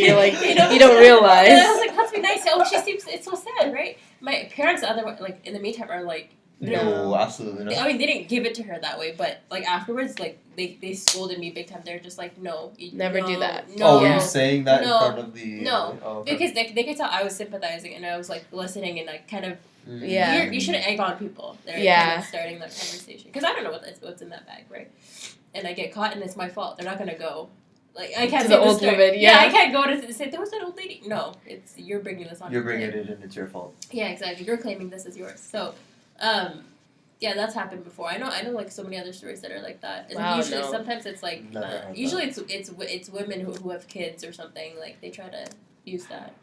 You're like you don't realize. And I was like, must be nice. Oh, she seems it's so sad, right? My parents, like in the meantime, are like. No, absolutely not. I mean, they didn't give it to her that way, but like afterwards, like they scolded me big time. They're just like, no, Never do that. No, Oh, were you saying that No. in front of the... No. Oh, okay. because they could tell I was sympathizing and I was like listening and like kind of. Yeah. You shouldn't egg on people. They're Yeah. kind of starting that conversation because I don't know what's in that bag, right? And I get caught and it's my fault. They're not gonna go. Like I can't To say the this old story. woman, yeah. I can't go to say there was an old lady. No, it's you're bringing this on. You're your bringing kid. it in, it's your fault. Yeah, exactly. You're claiming this as yours. So, yeah, that's happened before. I know like so many other stories that are like that. And Wow, usually, no. sometimes it's like Never heard usually it's women who have kids or something. Like they try to use that.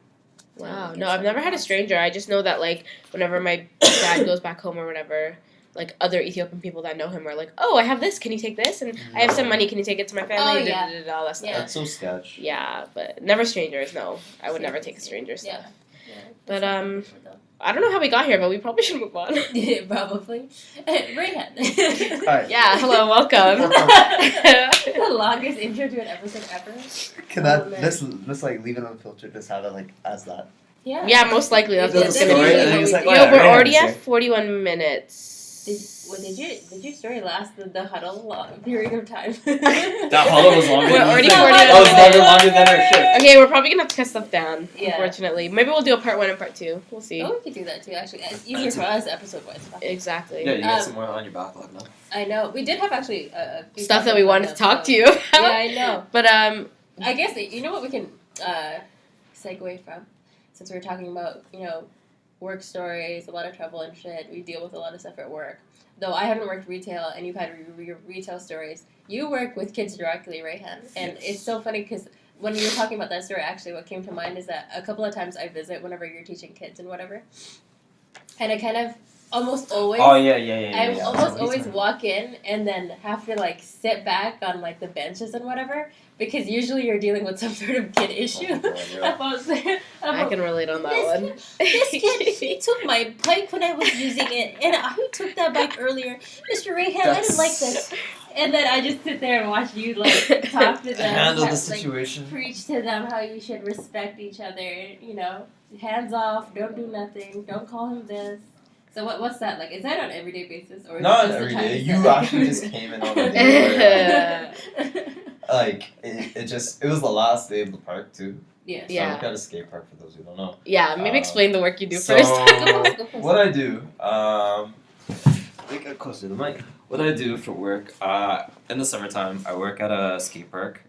to Wow. get No, I've never had a something stranger. I just know that like whenever my dad goes back home or whatever, like other Ethiopian people that know him are like, oh, I have this. Can you take this? And I have some money. Can you take it to my family? Oh, yeah. All that stuff. Yeah. That's so sketch. Yeah, but never strangers. No, I would never take a stranger stuff. Yeah. But, that's happened before, though. I don't know how we got here, but we probably should move on. Yeah, probably. Rayhan. Alright. Yeah. Hello. Welcome. The longest intro to an episode ever. Can Oh, that, man. let's like leave it unfiltered, just have it like as that. Yeah. Yeah, most likely that's Yeah, what it's that's gonna really be. what we It's like, do. Yo, yeah, we're Rayhan already is at here. 41 minutes. Did your story last the huddle period of time? That huddle was longer We're than already the thing. 40 That was minutes. never longer than our shift. Okay, we're probably gonna have to cut stuff down. Yeah. Unfortunately, maybe we'll do a part 1 and part 2. We'll see. Oh, we could do that too. Actually, it's easier for us episode-wise. Exactly. Yeah, you got some more on your backlog now. I know. We did have actually a few Stuff that we wanted to talk to you Yeah, about. I know. But I guess you know what we can segue from, since we were talking about work stories, a lot of trouble and shit. We deal with a lot of stuff at work. Though I haven't worked retail, and you've had retail stories. You work with kids directly, Rayhan, and it's so funny because when you were talking about that story, actually, what came to mind is that a couple of times I visit whenever you're teaching kids and whatever, and I kind of almost always. Oh yeah. I almost always walk in and then have to like sit back on like the benches and whatever because usually you're dealing with some sort of kid issue. Oh, God, yeah. I can relate on that one. This kid, he took my bike when I was using it, and who took that bike earlier? Mr. Rayhan, I didn't like this. And then I just sit there and watch you like talk to them, Handle the like, situation. preach to them how you should respect each other. Hands off, don't do nothing, don't call him this. So what's that like? Is that on an everyday basis or? Not is it just every the time day. you You said actually it? just came in on the day where, like, it was the last day of the park too. Yeah. So Yeah. I work at a skate park for those who don't know. Yeah, maybe explain the work you do So, first. Go first. what I do, Get closer to the mic. What I do for work, in the summertime, I work at a skate park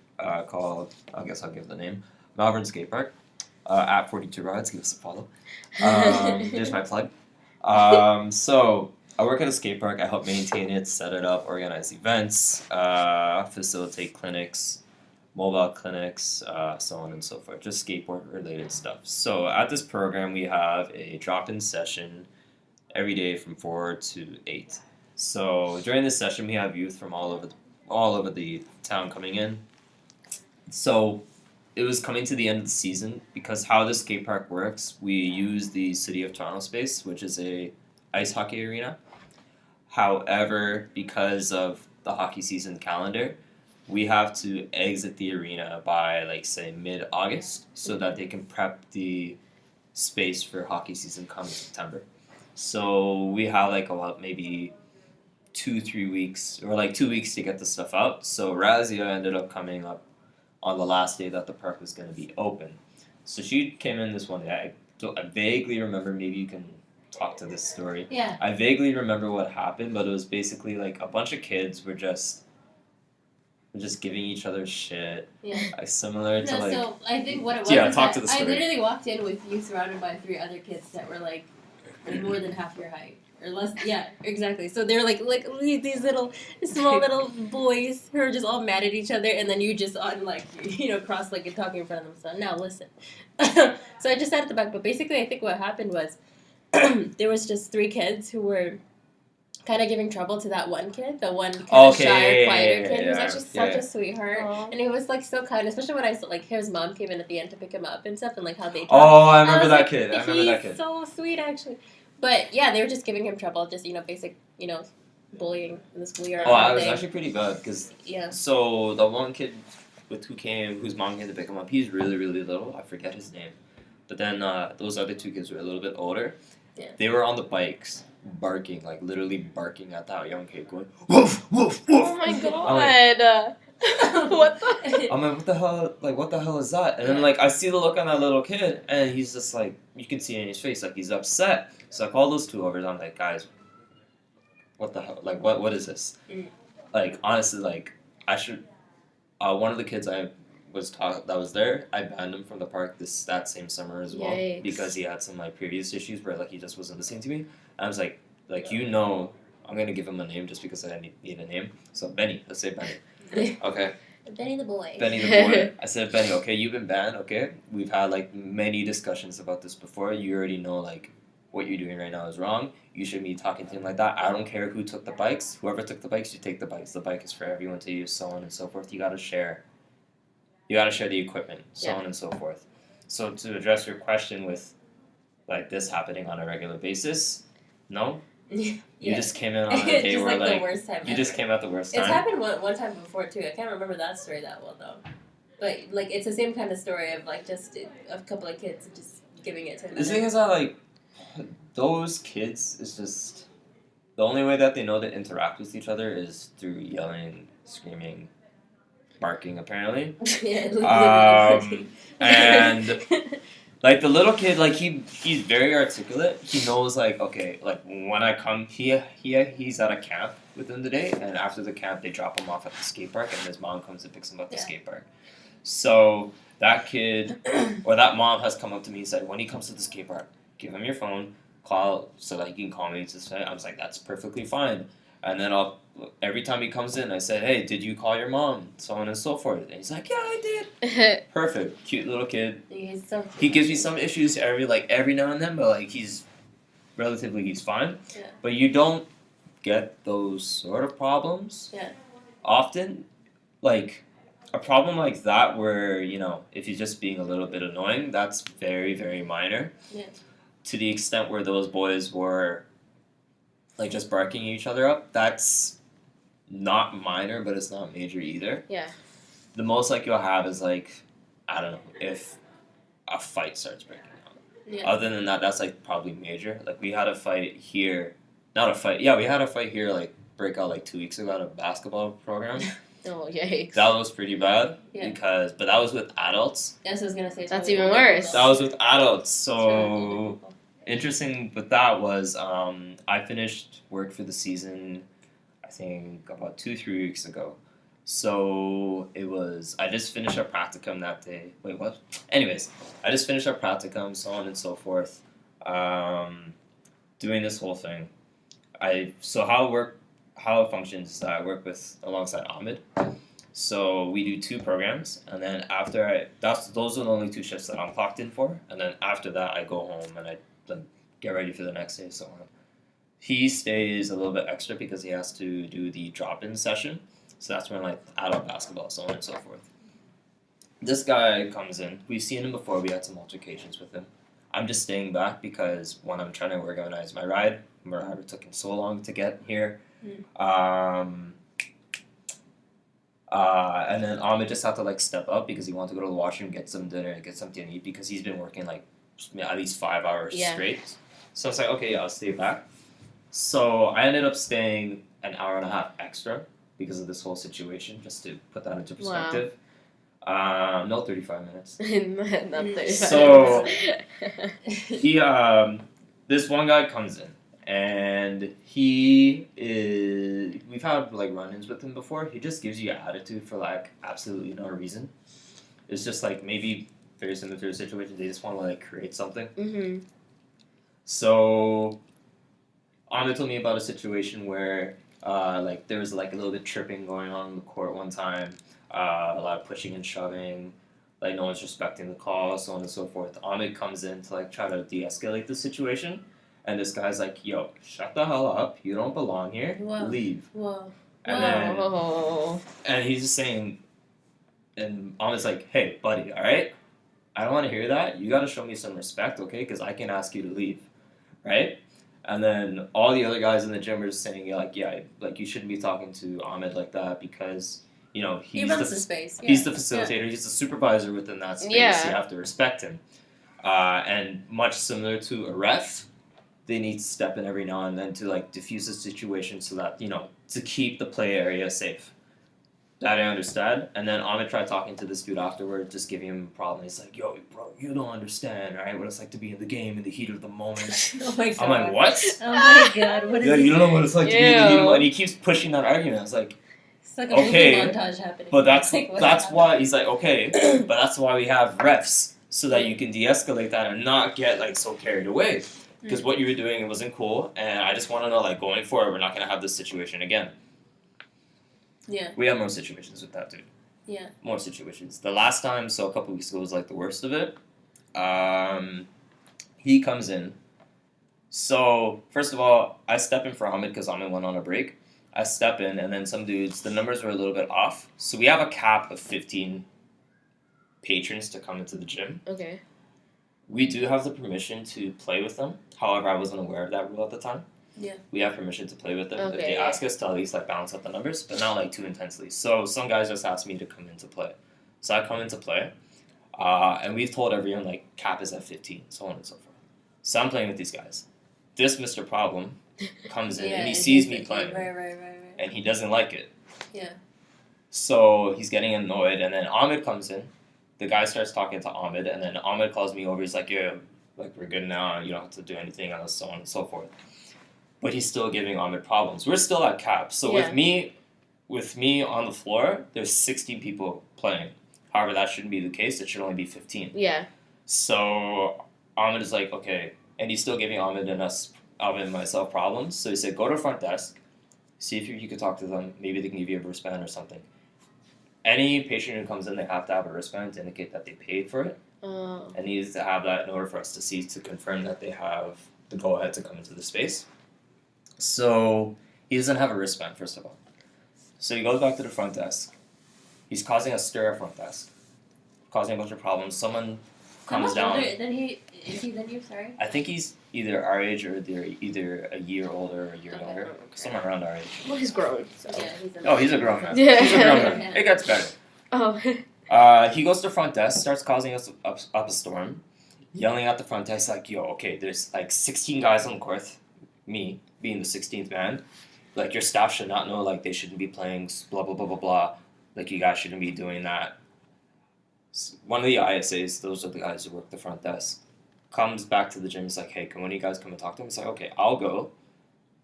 called, I guess I'll give the name, Malvern Skate Park, at 42 Rides, give us a follow. There's my plug. So, I work at a skate park, I help maintain it, set it up, organize events, facilitate clinics, mobile clinics, so on and so forth, just skateboard related stuff. So, at this program, we have a drop-in session every day from 4 to 8. So during this session, we have youth from all over the town coming in. So it was coming to the end of the season because how the skate park works, we use the City of Toronto space, which is a ice hockey arena. However, because of the hockey season calendar, we have to exit the arena by like say mid-August so that they can prep the space for hockey season come September. So we have like about maybe 2-3 weeks or like 2 weeks to get the stuff out. So Raazia ended up coming up on the last day that the park was going to be open. So she came in this one day. I vaguely remember, maybe you can talk to this story. Yeah. I vaguely remember what happened, but it was basically like a bunch of kids were just giving each other shit. Yeah. Similar to like. So I think what it was. Yeah, is talk that to the I story. literally walked in with you surrounded by 3 other kids that were like more than half your height. Or less, yeah, exactly. So they're like these little, small little boys who are just all mad at each other, and then you just on like cross-legged talking in front of them. So now listen. So I just sat at the back, but basically I think what happened was there was just 3 kids who were kind of giving trouble to that one kid, the one kind of shy, quieter kid who was actually such a sweetheart, and he was like so kind, especially when I saw like his mom came in at the end to pick him up and stuff, and like how they talked. Oh, I remember was that like, kid. I remember he's that kid. so sweet actually. But yeah, they were just giving him trouble, just basic, bullying in the schoolyard. Oh, I was actually pretty bad because yeah. so the one kid whose mom came to pick him up, he's really really little. I forget his name, but then those other 2 kids were a little bit older. Yeah. They were on the bikes, barking, like literally barking at that young kid, going woof woof woof. Oh my god! What the? I'm like, what the hell? Like, what the hell is that? And then like I see the look on that little kid, and he's just like, you can see it in his face, like he's upset. So I call those 2 over, and I'm like, guys, what the hell? Like, what is this? Like, honestly, like, I should. One of the kids that was there, I banned him from the park that same summer as well. Yikes. Because he had some like previous issues where like he just wasn't listening to me. And I was like, I'm gonna give him a name just because I need a name. So Benny, let's say Benny. Okay. Benny the boy. Benny the boy. I said, Benny, okay, you've been banned, okay? We've had like many discussions about this before. You already know like what you're doing right now is wrong. You shouldn't be talking to him like that. I don't care who took the bikes. Whoever took the bikes, you take the bikes. The bike is for everyone to use, so on and so forth. You gotta share. You gotta share the equipment, so on and so forth. So to address your question with like this happening on a regular basis, no. Yeah. You just came in on a day just where like the worst time you ever. just came at the worst time. It's happened one time before too. I can't remember that story that well though. But like it's the same kind of story of like just a couple of kids just giving it to him. The thing is that like those kids is just the only way that they know to interact with each other is through yelling, screaming, barking, apparently. And like the little kid, like he's very articulate. He knows like, okay, like when I come, he's at a camp within the day, and after the camp they drop him off at the skate park, and his mom comes and picks him up at the skate park. So that kid or that mom has come up to me and said, when he comes to the skate park, give him your phone, call so that he can call me to say. I was like, that's perfectly fine. And then every time he comes in, I said, hey, did you call your mom? So on and so forth. And he's like, yeah, I did. Perfect. Cute little kid. He's so cute. He gives me some issues every now and then, but like he's fine. Yeah. But you don't get those sort of problems often. Like a problem like that where, you know, if he's just being a little bit annoying, that's very, very minor. Yeah. To the extent where those boys were like just barking each other up, that's not minor, but it's not major either. Yeah. The most like you'll have is like, I don't know, if a fight starts breaking out. Yeah. Other than that, that's like probably major. Like we had a fight here, not a fight. Yeah, we had a fight here like break out like 2 weeks ago at a basketball program. Oh, yikes. That was pretty bad Yeah. but that was with adults. Yes, I was gonna say. That's even worse. That was with adults. It's So really interesting with that was I finished work for the season, I think about 2-3 weeks ago. So it was, I just finished our practicum that day. Wait, what? Anyways, I just finished our practicum, so on and so forth. Doing this whole thing. How it functions is that I work alongside Ahmed. So we do 2 programs, and then after those are the only 2 shifts that I'm clocked in for, and then after that I go home and I get ready for the next day, so on. He stays a little bit extra because he has to do the drop-in session, so that's when like adult basketball, so on and so forth. This guy comes in. We've seen him before. We had some altercations with him. I'm just staying back because when I'm trying to organize my ride, it took him so long to get here. And then Ahmed just had to like step up because he wanted to go to the washroom, get some dinner, get something to eat because he's been working like at least 5 hours straight. So I was like, okay, yeah, I'll stay back. So I ended up staying an hour and a half extra because of this whole situation, just to put that into perspective. Wow. No, 35 minutes. Not 35 so minutes. he, this one guy comes in. And we've had like run-ins with him before. He just gives you attitude for like absolutely no reason. It's just like maybe very similar to a situation. They just want to like create something. Mm-hmm. So Ahmed told me about a situation where like there was like a little bit tripping going on the court one time. A lot of pushing and shoving. Like no one's respecting the call, so on and so forth. Ahmed comes in to like try to de-escalate the situation. And this guy's like, yo, shut the hell up. You don't belong here. Whoa. Leave. Whoa. And he's just saying, and Ahmed's like, hey, buddy, all right? I don't want to hear that. You got to show me some respect, okay? Because I can ask you to leave, right? And then all the other guys in the gym are just saying, like, yeah, like you shouldn't be talking to Ahmed like that because, you know, he runs the space. Yeah. He's the facilitator. Yeah. He's the supervisor within that space. Yeah. You have to respect him. And much similar to a ref, they need to step in every now and then to like diffuse the situation so that, you know, to keep the play area safe. That I understand. And then Ahmed tried talking to this dude afterward, just giving him a problem. He's like, yo, bro, you don't understand, right? What it's like to be in the game in the heat of the moment. Oh my god. I'm like, what? Oh my god, what is you don't know what it's like to be in the heat of the moment. And he keeps pushing that argument. I was like, it's like a movie montage happening. But that's why he's like, okay, but that's why we have refs, so that you can de-escalate that and not get like so carried away. Because what you were doing, it wasn't cool, and I just want to know, like, going forward, we're not going to have this situation again. Yeah. We have more situations with that, dude. Yeah. More situations. The last time, so a couple weeks ago, was, like, the worst of it. He comes in. So, first of all, I step in for Ahmed because Ahmed went on a break. I step in, and then some dudes, the numbers were a little bit off. So we have a cap of 15 patrons to come into the gym. Okay. We do have the permission to play with them. However, I wasn't aware of that rule at the time. Yeah. We have permission to play with them. Okay, if they ask us to at least like balance out the numbers, but not like too intensely. So some guys just asked me to come in to play. So I come in to play. And we've told everyone like cap is at 15, so on and so forth. So I'm playing with these guys. this Mr. Problem comes in and he and sees he's me like, playing, Right. and he doesn't like it. Yeah. So he's getting annoyed, and then Ahmed comes in. The guy starts talking to Ahmed, and then Ahmed calls me over. He's like, "Yeah, like we're good now. You don't have to do anything else, so on and so forth." But he's still giving Ahmed problems. We're still at cap. So Yeah. with me on the floor, there's 16 people playing. However, that shouldn't be the case. It should only be 15. Yeah. So Ahmed is like, okay, and he's still giving Ahmed and myself problems. So he said, go to the front desk, see if you could talk to them. Maybe they can give you a wristband or something. Any patient who comes in, they have to have a wristband to indicate that they paid for it, and needs to have that in order for us to see to confirm that they have the go ahead to come into the space. So he doesn't have a wristband, first of all. So he goes back to the front desk. He's causing a stir at front desk, causing a bunch of problems. Someone comes down. Is he then you? Sorry. I think he's either our age or they're either a year older or a year younger, somewhere around our age. Well, he's grown. So. Yeah, He's a grown man. Yeah. He's a grown man. It gets better. Oh. He goes to the front desk, starts causing us up a storm, yelling at the front desk like, "Yo, okay, there's like 16 guys on the court, me being the 16th man. Like your staff should not know. Like they shouldn't be playing. Blah blah blah blah blah. Like you guys shouldn't be doing that." One of the ISAs, those are the guys who work the front desk, comes back to the gym. He's like, "Hey, can one of you guys come and talk to him?" It's like, "Okay, I'll go,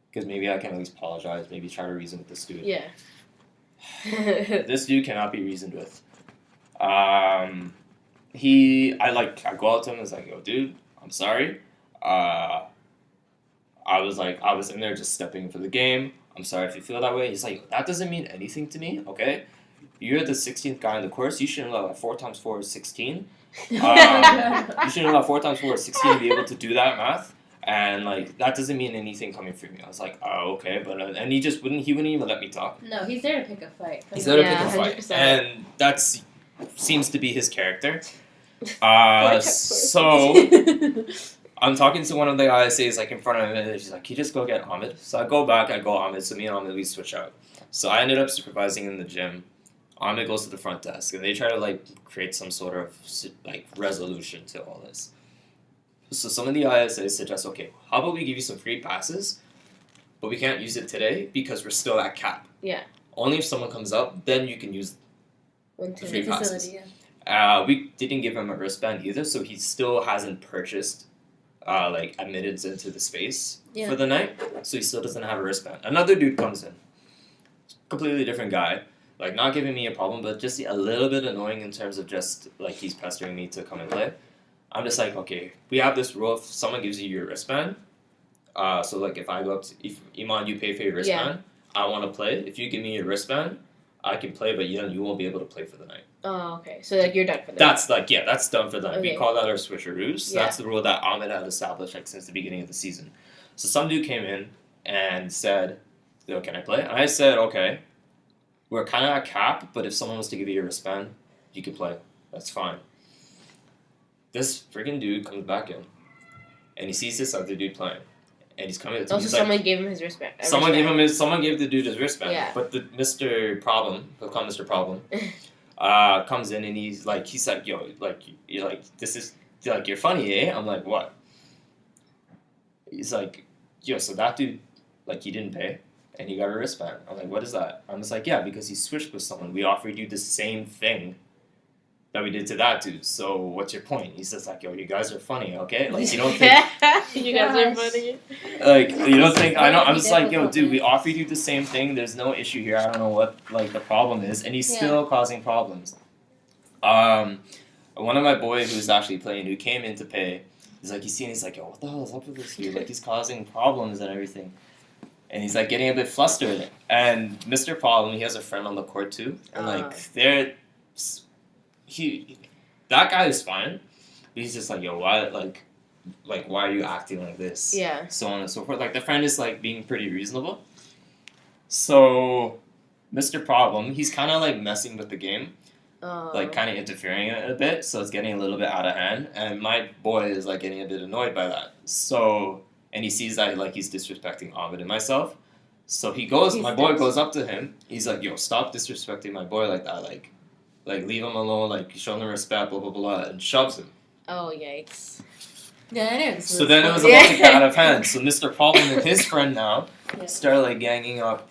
because maybe I can at least apologize. Maybe try to reason with this dude." Yeah. This dude cannot be reasoned with. I go out to him and was like, "Yo, dude, I'm sorry. I was in there just stepping for the game. I'm sorry if you feel that way." He's like, "That doesn't mean anything to me, okay? You're the 16th guy in the course. You shouldn't know that 4 times 4 is 16. You shouldn't know that 4 times 4 is 16 to be able to do that math. And like that doesn't mean anything coming from me." I was like, "Oh, okay," but and he wouldn't even let me talk. No, he's there to pick a fight. He's there to pick a fight, 100%. and that's seems to be his character. So I'm talking to one of the ISAs like in front of him, and she's like, "Can you just go get Ahmed?" So I go back, I go Ahmed. So me and Ahmed we switch out. So I ended up supervising in the gym. Ahmed goes to the front desk, and they try to like create some sort of like resolution to all this. So some of the ISAs suggest, okay, how about we give you some free passes, but we can't use it today because we're still at cap. Yeah. Only if someone comes up, then you can use One, the two. free passes. Facility, yeah. We didn't give him a wristband either, so he still hasn't purchased like admittance into the space for the night, so he still doesn't have a wristband. Another dude comes in, completely different guy, like not giving me a problem, but just a little bit annoying in terms of just like he's pestering me to come and play. I'm just like, okay, we have this rule. If someone gives you your wristband, so like if I go up to, if Iman, you pay for your wristband, I want to play. If you give me your wristband, I can play, but you won't be able to play for the night. Oh, okay. So like you're done for the That's like that's done for the night. Okay. We call that our switcheroos. Yeah. That's the rule that Ahmed had established like since the beginning of the season. So some dude came in and said, "Yo, can I play?" And I said, "Okay, we're kind of at cap, but if someone was to give you your wristband, you can play. That's fine." This freaking dude comes back in, and he sees this other dude playing, and he's coming. Also, someone gave him his wristband. Someone gave the dude his wristband. Yeah. But the Mr. Problem, he'll call Mr. Problem, comes in and he's like, "Yo, like you're like this is like you're funny, eh?" I'm like, "What?" He's like, "Yo, so that dude, like he didn't pay, and he got a wristband." I'm like, "What is that?" I'm just like, "Yeah, because he switched with someone. We offered you the same thing that we did to that dude. So what's your point?" He says like, "Yo, you guys are funny, okay? Like you don't think." You guys are funny. Like you don't think I know? I'm just like, "Yo, dude, we offered you the same thing. There's no issue here. I don't know what like the problem is," and he's still causing problems. One of my boys who's actually playing, who came in to pay, he's like, he's like, "Yo, what the hell is up with this dude? Like he's causing problems and everything," and he's like getting a bit flustered. And Mr. Problem, he has a friend on the court too, and like that guy is fine, but he's just like, "Yo, why why are you acting like this?" Yeah. So on and so forth. Like the friend is like being pretty reasonable. So Mr. Problem, he's kind of like messing with the game, like kind of interfering in it a bit. So it's getting a little bit out of hand, and my boy is like getting a bit annoyed by that. So and he sees that like he's disrespecting Ahmed and myself. So my boy goes up to him. He's like, "Yo, stop disrespecting my boy like that. Like leave him alone. Like show him respect. Blah blah blah," and shoves him. Oh yikes. Yeah, I know. So then it was about to get out of hand. So Mr. Problem and his friend now started like ganging up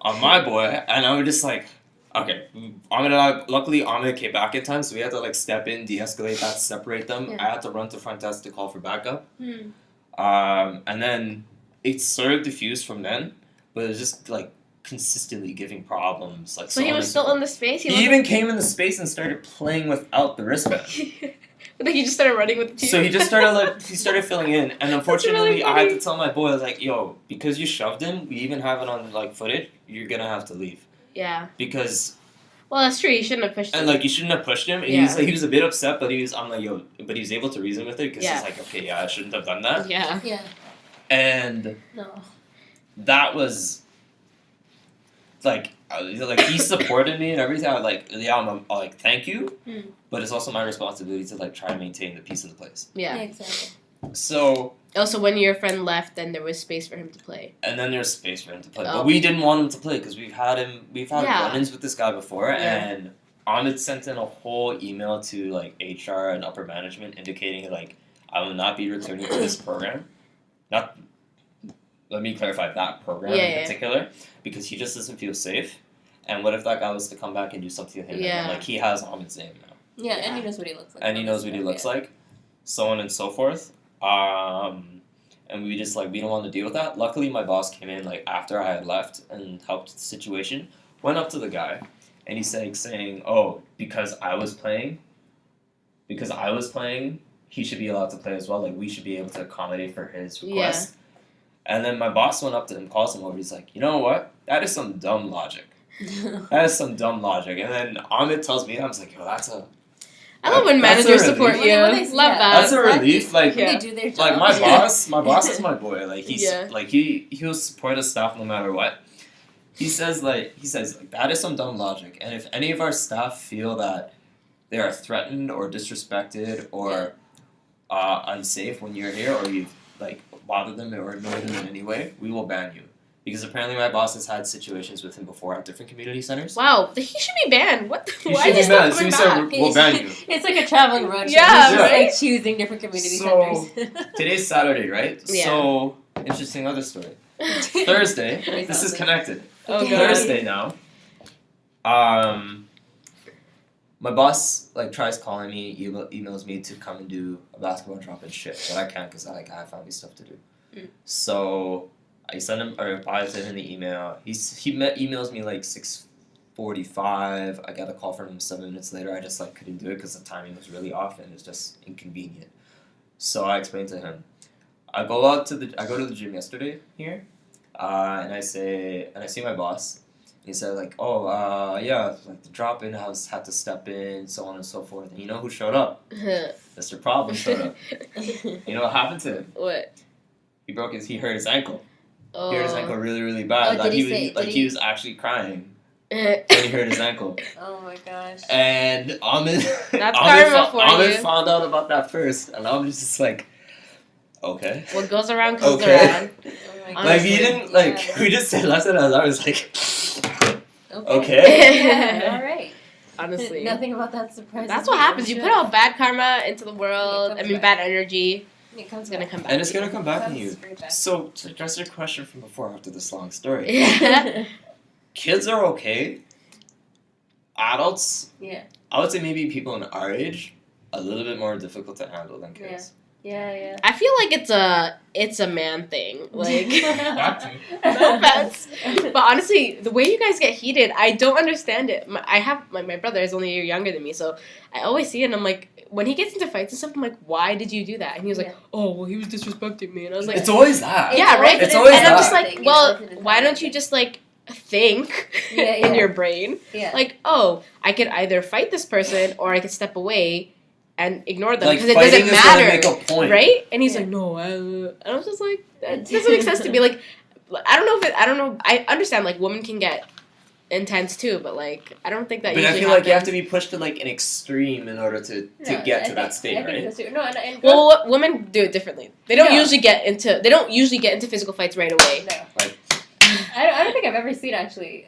on my boy, and I was just like, okay, luckily Ahmed came back in time, so we had to like step in, de-escalate that, separate them. Yeah. I had to run to front desk to call for backup. Hmm. And then it sort of diffused from then, but it was just like consistently giving problems. Like So he was still in the space? He even came in the space and started playing without the wristband. But then he just started running with the team. So he just started filling in, and unfortunately really I had funny. to tell my boy, I was like, yo, because you shoved him, we even have it on like footage, you're gonna have to leave. Yeah. Because Well, that's true. You shouldn't have pushed him. and like you shouldn't have pushed him. And he was a bit upset, but I'm like, yo, but he was able to reason with it because Yeah. he's like, okay, yeah, I shouldn't have done that. Yeah. Yeah. And No. that was like he supported me and everything. I was like, yeah, I'm like, thank you, but it's also my responsibility to like try and maintain the peace of the place. Yeah. Exactly. So Also, when your friend left, then there was space for him to play. and then there's space for him to play, Oh. but we didn't want him to play because we've had Yeah. run-ins with this guy before, Yeah. and Ahmed sent in a whole email to like HR and upper management indicating like I will not be returning to this program. Not. Let me clarify that program Yeah, in yeah. particular, because he just doesn't feel safe. And what if that guy was to come back and do something to him? Yeah. Again? Like he has Ahmed's name now, Yeah, and he knows what he looks like. and he knows what he looks like, so on and so forth. And we just like we don't want to deal with that. Luckily, my boss came in like after I had left and helped the situation. Went up to the guy, and he's saying, "Oh, because I was playing, he should be allowed to play as well. Like we should be able to accommodate for his request." And then my boss went up to him, calls him over. He's like, "You know what? That is some dumb logic. That is some dumb logic." And then Ahmed tells me, I was like, "Yo, that's a." I love when That's a managers relief. support you. When they- Love yeah. that. That's a relief. Like, Yeah. They do their job. like my boss is my boy. Like he's Yeah. like he'll support his staff no matter what. He says that is some dumb logic. And if any of our staff feel that they are threatened or disrespected or unsafe when you're here, or you've like bothered them or annoyed them in any way, we will ban you. Because apparently my boss has had situations with him before at different community centers. Wow, he should be banned. What the? He Why should is he be still banned. So coming he back? said, we'll ban you. It's like a traveling roadshow. Yeah, He's just right? like choosing different community So, centers. Today's Saturday, right? Yeah. So, interesting other story. Thursday, this is connected. Oh god. Thursday now. My boss like tries calling me, emails me to come and do a basketball drop-in shift, but I can't because I have family stuff to do. So I send him or reply to him in the email. Emails me like 6:45. I got a call from him 7 minutes later. I just like couldn't do it because the timing was really off and it's just inconvenient. So I explained to him. I go to the gym yesterday here, and I see my boss. He said like, oh yeah, like the drop in house had to step in, so on and so forth. And you know who showed up? Mr. Problem showed up. You know what happened to him? What? He hurt his ankle. Oh. He hurt his ankle really, really bad. Oh, Like did he was actually crying when he hurt his ankle. Oh my gosh. And Ahmed That's karma for Ahmed you. found out about that first, and I was just like, okay. What goes around comes Okay. around. Oh my Honestly, Like he didn't like yeah. we just said left it as I was like, Okay. okay. Yeah, all right. Honestly. Nothing about that surprises That's me. what happens. You put out bad karma into the world. It I comes mean, back. bad energy. It comes It's gonna back. come back. And it's to gonna come back on Comes you. straight back. So to address your question from before after this long story, you. kids are okay. Adults, Yeah. I would say maybe people in our age, a little bit more difficult to handle than kids. Yeah. I feel like it's a man thing. Like, That no offense, but honestly, the way you guys get heated, I don't understand it. My brother is only a year younger than me, so I always see it, and I'm like, when he gets into fights and stuff, I'm like, why did you do that? And he was like, oh, well, he was disrespecting me, and I was like, It's always that. yeah, right. It's always and I'm that. just like, well, why don't you just like think Yeah, in yeah. your brain, Yeah. like, oh, I could either fight this person or I could step away and ignore them Like because it fighting doesn't is gonna matter, make a point. right? And he's Yeah. like, no, and I was just like, that doesn't make sense to me. Like, I don't know. I understand like women can get intense too, but like I don't think that. But I usually feel like you have happens. to be pushed to like an extreme in order to No, get I to that think- state, I think right? that's true. No, and Well, women do it differently. They don't Yeah. usually get into physical fights right away. no. Like- I don't think I've ever seen actually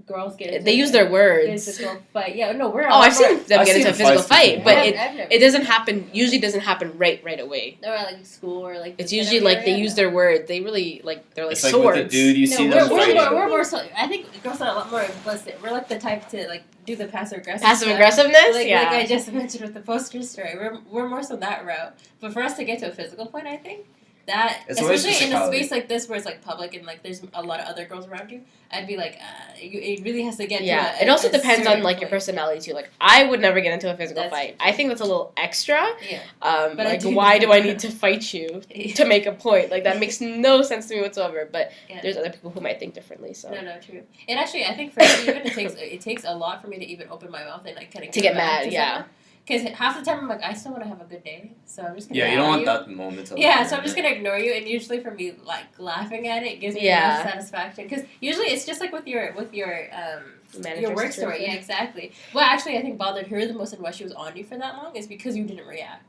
girls get into They use their words. physical fight. Yeah, no, we're Oh, I've seen them I've get seen into a physical fights fight, before. but I've never it doesn't happen. Usually, doesn't happen right away. Or like school or like. It's the usually cinema like they area. use their words. They really like they're like It's like swords. with the dude, you see No, them we're fighting. more so. I think girls are a lot more implicit. We're like the type to like do the passive aggressive. Passive stuff. aggressiveness. Like Yeah. I just mentioned with the poster story, we're more so that route. But for us to get to a physical point, I think that It's always especially in a physicality. space like this where it's like public and like there's a lot of other girls around you, I'd be like, it really has to get to Yeah, a, it also a depends on certain like your point. personality too. Like I would never get into a physical That's fight. true. I think that's a little extra. Yeah. But But I like, do why do I think- need to fight you to make a point? Like that makes no sense to me whatsoever. But Yeah. there's other people who might think differently. So No, true. And actually, I think for me, even it takes a lot for me to even open my mouth and like kind of To get mad, yeah. Because half the time I'm like, I still want to have a good day, so I'm just gonna. Yeah, you don't want ignore that moment. Of Yeah, so I'm just gonna ignore you, and usually for me, like laughing at it gives me Yeah. enough satisfaction. Because usually it's just like with your Manager your work story. situation. Yeah, exactly. What actually I think bothered her the most and why she was on you for that long is because you didn't react.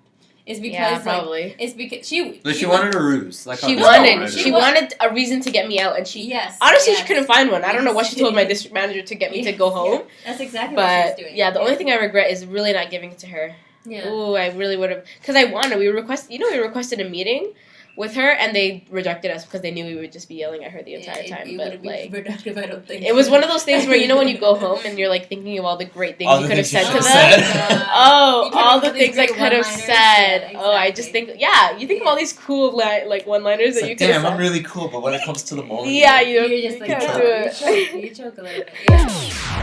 It's because Yeah, like, probably. it's because she. But she wanted a ruse. Like She how- wanted. she She wa- wanted a reason to get me out, and she. Yes. Honestly, yes. she couldn't find one. I don't know what she Yes. told my district manager to get me to go home. That's exactly what she But was doing. yeah, the only thing I regret is really not giving it to her. Yeah. Ooh, I really would have, because I wanted. We requested a meeting with her, and they rejected us because they knew we would just be yelling at her the entire time. It But wouldn't be like, productive, I don't think. it was one of those things where when you go home and you're like thinking of all the great things All you the could have things said you to should've them. said. Oh, You come all up the with these things I great could have one-liners. said. Yeah, Oh, I just exactly. think, you think of all these cool like one-liners It's that like, you could have damn, I'm said. really cool, but when it comes to the moment, Yeah, you You're just like can't choke, do it. you choke a little bit. Yeah.